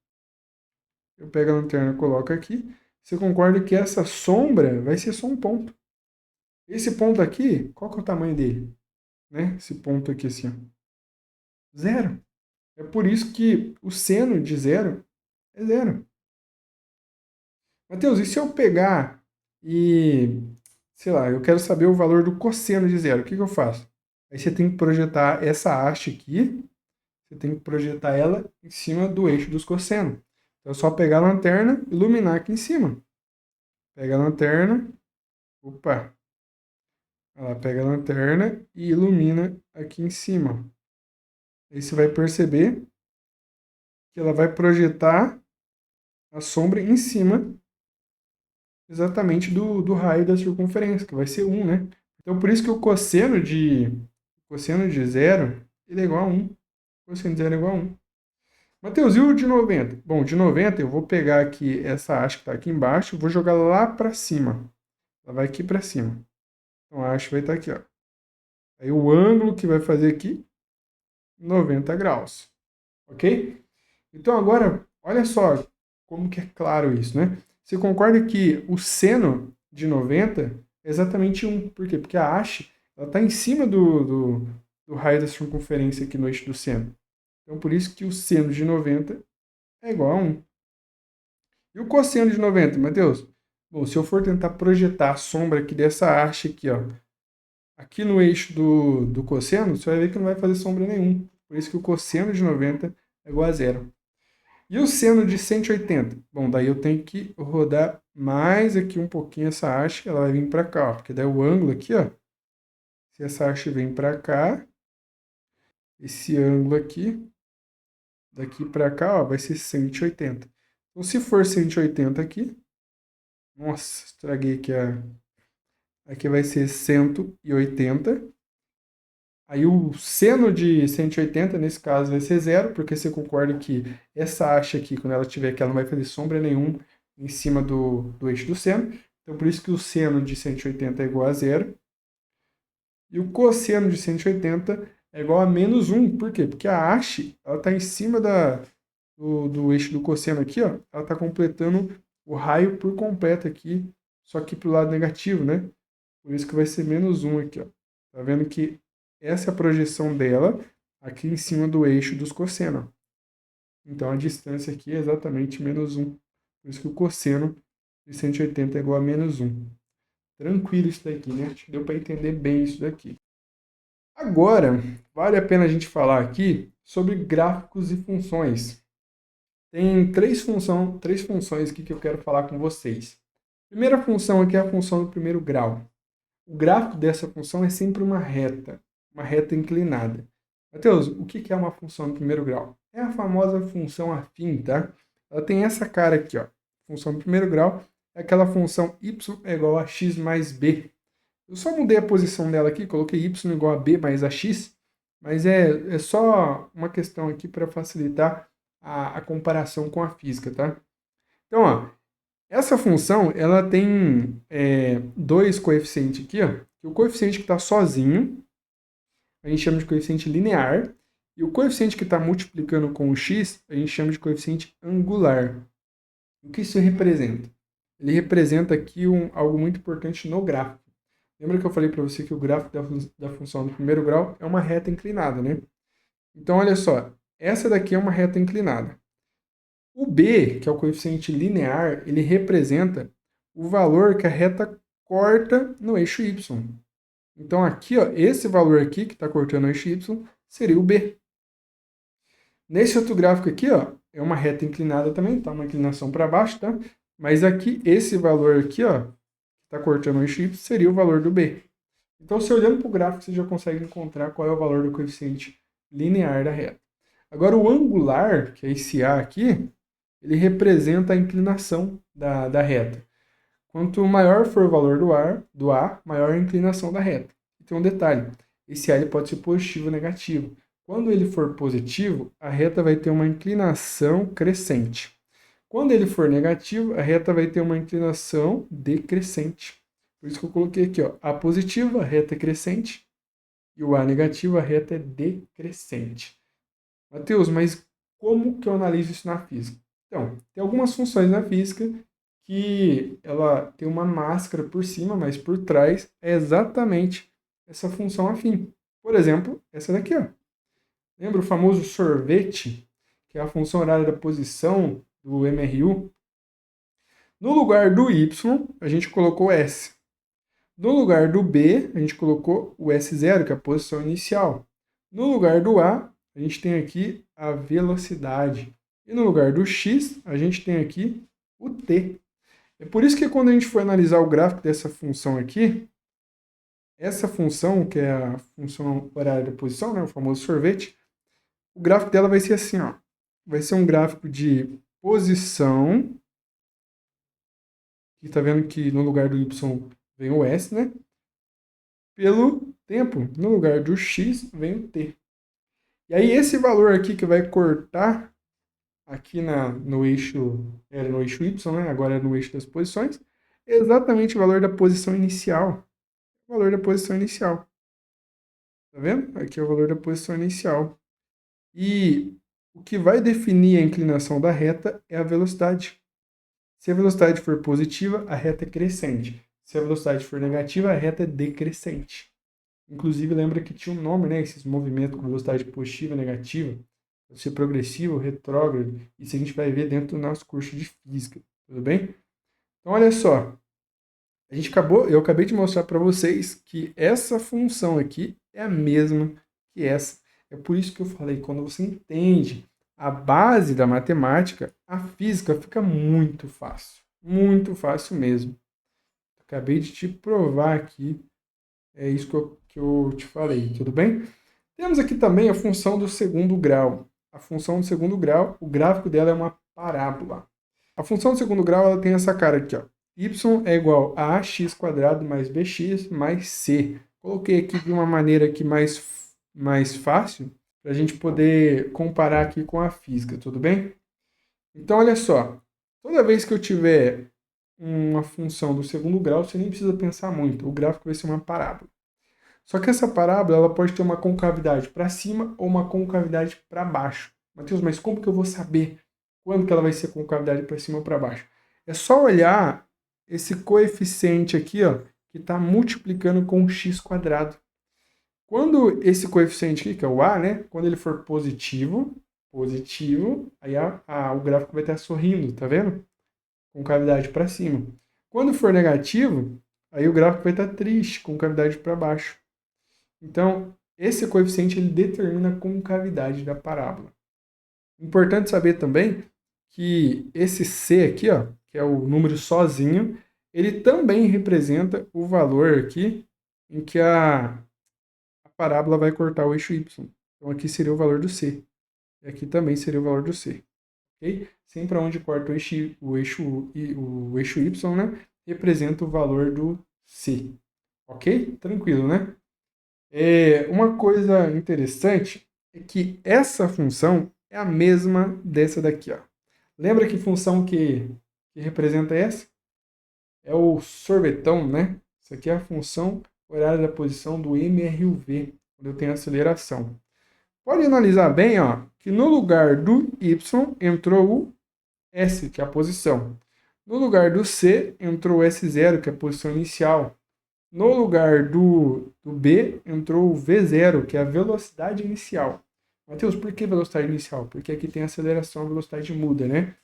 eu pego a lanterna e coloco aqui, você concorda que essa sombra vai ser só um ponto. Esse ponto aqui, qual que é o tamanho dele? Né? Esse ponto aqui assim, ó. Zero. É por isso que o seno de zero é zero. Mateus, e se eu pegar e, sei lá, eu quero saber o valor do cosseno de zero, o que que eu faço? Aí você tem que projetar essa haste aqui, você tem que projetar ela em cima do eixo dos cossenos. Então é só pegar a lanterna e iluminar aqui em cima. Pega a lanterna, opa, ela pega a lanterna e ilumina aqui em cima. Aí você vai perceber que ela vai projetar a sombra em cima exatamente do raio da circunferência, que vai ser 1, né? Então, por isso que o cosseno de zero ele é igual a 1. O cosseno de zero é igual a 1. Mateus, e o de 90? Bom, de 90 eu vou pegar aqui essa haste que está aqui embaixo, vou jogar lá para cima. Ela vai aqui para cima. Então a haste vai estar aqui, ó. Aí o ângulo que vai fazer aqui, 90 graus. Ok? Então agora, olha só como que é claro isso, né? Você concorda que o seno de 90 é exatamente 1. Por quê? Porque a haste está em cima do raio da circunferência aqui no eixo do seno. Então, por isso que o seno de 90 é igual a 1. E o cosseno de 90, Matheus? Bom, se eu for tentar projetar a sombra aqui dessa haste aqui, ó, aqui no eixo do cosseno, você vai ver que não vai fazer sombra nenhuma. Por isso que o cosseno de 90 é igual a zero. E o seno de 180? Bom, daí eu tenho que rodar mais aqui um pouquinho essa haste, ela vai vir para cá, ó, porque daí o ângulo aqui, ó, se essa haste vem para cá, esse ângulo aqui, daqui para cá, ó, vai ser 180. Então, se for 180 aqui, nossa, estraguei aqui aqui vai ser 180. Aí o seno de 180, nesse caso, vai ser zero, porque você concorda que essa haste aqui, quando ela tiver aqui, ela não vai fazer sombra nenhuma em cima do eixo do seno. Então, por isso que o seno de 180 é igual a zero. E o cosseno de 180 é igual a menos 1. Por quê? Porque a haste está em cima do eixo do cosseno aqui, ó. Ela está completando o raio por completo aqui, só que para o lado negativo, né? Por isso que vai ser menos 1 aqui, ó. Tá vendo que essa é a projeção dela aqui em cima do eixo dos cossenos. Então a distância aqui é exatamente menos 1. Por isso que o cosseno de 180 é igual a menos 1. Tranquilo isso daqui, né? Acho que deu para entender bem isso daqui. Agora, vale a pena a gente falar aqui sobre gráficos e funções. Tem três funções aqui que eu quero falar com vocês. A primeira função aqui é a função do primeiro grau. O gráfico dessa função é sempre uma reta inclinada. Mateus, o que é uma função do primeiro grau? É a famosa função afim, tá? Ela tem essa cara aqui, ó. Função do primeiro grau é aquela função y é igual a x mais b. Eu só mudei a posição dela aqui, coloquei y igual a b mais a x, mas é só uma questão aqui para facilitar a comparação com a física, tá? Então, ó, essa função ela tem dois coeficientes aqui, ó. O coeficiente que está sozinho, a gente chama de coeficiente linear, e o coeficiente que está multiplicando com o x, a gente chama de coeficiente angular. O que isso representa? Ele representa aqui algo muito importante no gráfico. Lembra que eu falei para você que o gráfico da função do primeiro grau é uma reta inclinada, né? Então, olha só, essa daqui é uma reta inclinada. O b, que é o coeficiente linear, ele representa o valor que a reta corta no eixo y. Então, aqui, ó, esse valor aqui, que está cortando o eixo y, seria o b. Nesse outro gráfico aqui, ó, é uma reta inclinada também, tá? Uma inclinação para baixo, tá? Mas aqui, esse valor aqui, ó, que está cortando o eixo y, seria o valor do b. Então, se olhando para o gráfico, você já consegue encontrar qual é o valor do coeficiente linear da reta. Agora, o angular, que é esse A aqui, ele representa a inclinação da reta. Quanto maior for o valor do A, maior a inclinação da reta. E tem um detalhe, esse A ele pode ser positivo ou negativo. Quando ele for positivo, a reta vai ter uma inclinação crescente. Quando ele for negativo, a reta vai ter uma inclinação decrescente. Por isso que eu coloquei aqui, ó, A positiva, a reta é crescente, e o A negativo, a reta é decrescente. Matheus, mas como que eu analiso isso na física? Então, tem algumas funções na física que ela tem uma máscara por cima, mas por trás é exatamente essa função afim. Por exemplo, essa daqui, ó. Lembra o famoso sorvete, que é a função horária da posição do MRU? No lugar do Y, a gente colocou S. No lugar do B, a gente colocou o S0, que é a posição inicial. No lugar do A, a gente tem aqui a velocidade. E no lugar do X, a gente tem aqui o T. É por isso que quando a gente for analisar o gráfico dessa função aqui, essa função, que é a função horária da posição, né, o famoso sorvete, o gráfico dela vai ser assim, ó. Vai ser um gráfico de posição, que está vendo que no lugar do Y vem o S, né? Pelo tempo, no lugar do X vem o T. E aí esse valor aqui que vai cortar aqui no eixo, era no eixo Y, né? Agora é no eixo das posições, é exatamente o valor da posição inicial. O valor da posição inicial. Tá vendo? Aqui é o valor da posição inicial. E o que vai definir a inclinação da reta é a velocidade. Se a velocidade for positiva, a reta é crescente. Se a velocidade for negativa, a reta é decrescente. Inclusive, lembra que tinha um nome, né? Esses movimentos com velocidade positiva e negativa. Pode ser progressivo, retrógrado. Isso a gente vai ver dentro do nosso curso de física. Tudo bem? Então, olha só. Eu acabei de mostrar para vocês que essa função aqui é a mesma que essa. É por isso que eu falei, quando você entende a base da matemática, a física fica muito fácil. Muito fácil mesmo. Acabei de te provar aqui. É isso que eu te falei, tudo bem? Temos aqui também a função do segundo grau. A função do segundo grau, o gráfico dela é uma parábola. A função do segundo grau ela tem essa cara aqui, ó. Y é igual a ax² mais bx mais c. Coloquei aqui de uma maneira aqui mais fácil para a gente poder comparar aqui com a física, tudo bem? Então, olha só. Toda vez que eu tiver uma função do segundo grau, você nem precisa pensar muito. O gráfico vai ser uma parábola. Só que essa parábola ela pode ter uma concavidade para cima ou uma concavidade para baixo. Matheus, mas como que eu vou saber quando que ela vai ser concavidade para cima ou para baixo? É só olhar esse coeficiente aqui, ó, que está multiplicando com o x². Quando esse coeficiente aqui, que é o a, né, quando ele for positivo, aí o gráfico vai estar sorrindo, tá vendo? Concavidade para cima. Quando for negativo, aí o gráfico vai estar triste, concavidade para baixo. Então, esse coeficiente ele determina a concavidade da parábola. Importante saber também que esse C aqui, ó, que é o número sozinho, ele também representa o valor aqui em que a parábola vai cortar o eixo Y. Então, aqui seria o valor do C. E aqui também seria o valor do C. Okay? Sempre onde corta o eixo Y, né, representa o valor do C. Ok? Tranquilo, né? Uma coisa interessante é que essa função é a mesma dessa daqui, ó. Lembra que função que representa essa? É o sorvetão, né? Isso aqui é a função horária da posição do MRUV, quando eu tenho aceleração. Pode analisar bem, ó, que no lugar do Y entrou o S, que é a posição. No lugar do C entrou o S0, que é a posição inicial. No lugar do B, entrou o V0, que é a velocidade inicial. Matheus, por que velocidade inicial? Porque aqui tem aceleração, a velocidade muda, né?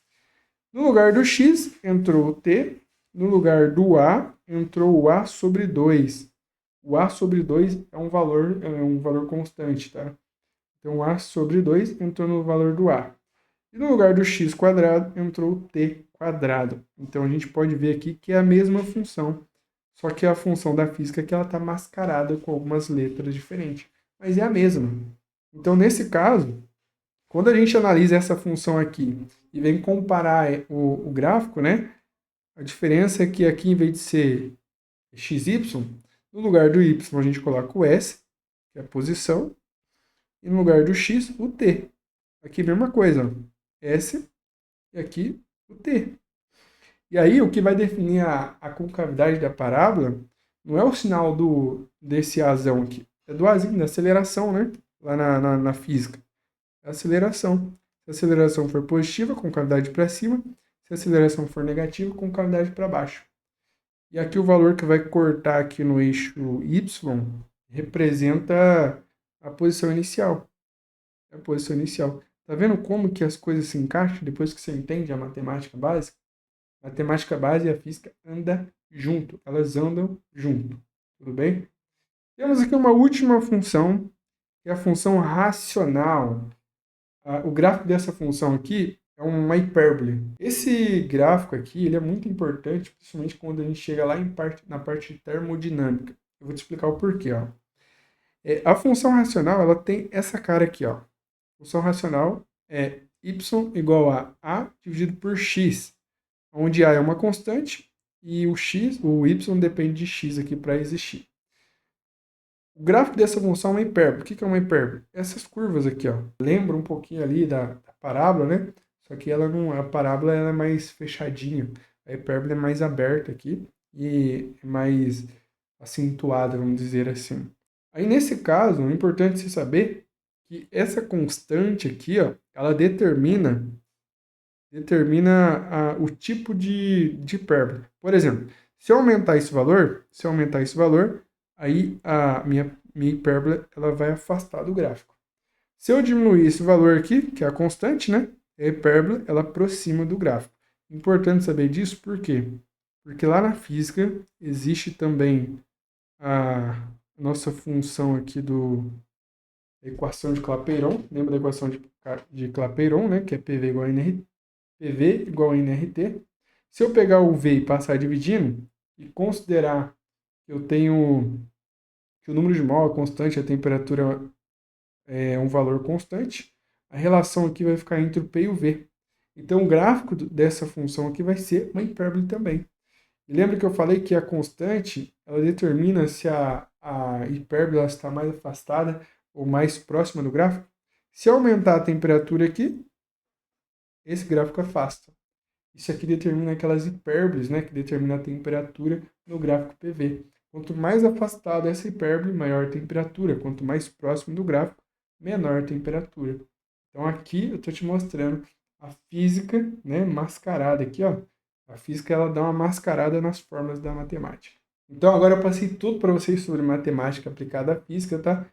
No lugar do X, entrou o T. No lugar do A, entrou o A sobre 2. O A sobre 2 é um valor constante, tá? Então, o A sobre 2 entrou no valor do A. E no lugar do x², entrou o t². Então, a gente pode ver aqui que é a mesma função. Só que a função da física é que ela está mascarada com algumas letras diferentes. Mas é a mesma. Então, nesse caso, quando a gente analisa essa função aqui e vem comparar o gráfico, né? A diferença é que aqui, em vez de ser xy, no lugar do y a gente coloca o s, que é a posição, e no lugar do x, o t. Aqui a mesma coisa, ó. S e aqui o t. E aí, o que vai definir a concavidade da parábola não é o sinal desse Azão aqui, é do Azinho, da aceleração, né? Lá na física. É a aceleração. Se a aceleração for positiva, concavidade para cima. Se a aceleração for negativa, concavidade para baixo. E aqui o valor que vai cortar aqui no eixo Y representa a posição inicial. É a posição inicial. Tá vendo como que as coisas se encaixam depois que você entende a matemática básica? A matemática base e a física andam junto, elas andam junto, tudo bem? Temos aqui uma última função, que é a função racional. O gráfico dessa função aqui é uma hipérbole. Esse gráfico aqui ele é muito importante, principalmente quando a gente chega lá na parte de termodinâmica. Eu vou te explicar o porquê. Ó. A função racional ela tem essa cara aqui. Ó. A função racional é y igual a dividido por x, onde a é uma constante e o y depende de x aqui para existir. O gráfico dessa função é uma hipérbole. O que é uma hipérbole? Essas curvas aqui, ó, lembram um pouquinho ali da parábola, né? Só que ela não, a parábola ela é mais fechadinha, a hipérbole é mais aberta aqui e é mais acentuada, vamos dizer assim. Aí nesse caso, é importante você saber que essa constante aqui, ó, ela determina o tipo de hipérbole. Por exemplo, se eu aumentar esse valor, aí a minha hipérbole ela vai afastar do gráfico. Se eu diminuir esse valor aqui, que é a constante, né? A hipérbole ela aproxima do gráfico. Importante saber disso, por quê? Porque lá na física existe também a nossa função aqui da equação de Clapeyron. Lembra da equação de Clapeyron, né? Que é PV igual a nRT. Se eu pegar o V e passar dividindo e considerar que eu tenho que o número de mol é constante, a temperatura é um valor constante, a relação aqui vai ficar entre o P e o V. Então o gráfico dessa função aqui vai ser uma hipérbole também. E lembra que eu falei que a constante ela determina se a hipérbole ela está mais afastada ou mais próxima do gráfico? Se aumentar a temperatura aqui, esse gráfico afasta. Isso aqui determina aquelas hipérboles, né, que determina a temperatura no gráfico PV. Quanto mais afastada essa hipérbole, maior a temperatura. Quanto mais próximo do gráfico, menor a temperatura. Então aqui eu estou te mostrando a física, né, mascarada aqui, ó. A física ela dá uma mascarada nas fórmulas da matemática. Então agora eu passei tudo para vocês sobre matemática aplicada à física, tá?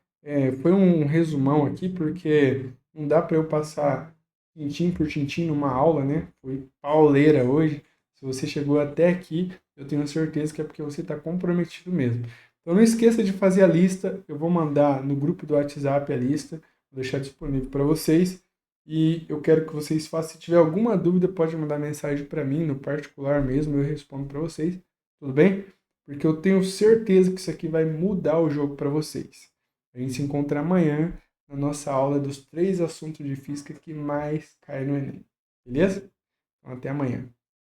Foi um resumão aqui, porque não dá para eu passar tintim por tintim numa aula, né? Foi pauleira hoje. Se você chegou até aqui, eu tenho certeza que é porque você está comprometido mesmo. Então não esqueça de fazer a lista. Eu vou mandar no grupo do WhatsApp a lista, vou deixar disponível para vocês. E eu quero que vocês façam. Se tiver alguma dúvida, pode mandar mensagem para mim, no particular mesmo, eu respondo para vocês. Tudo bem? Porque eu tenho certeza que isso aqui vai mudar o jogo para vocês. A gente se encontra amanhã na nossa aula dos 3 assuntos de física que mais caem no Enem. Beleza? Então, até amanhã.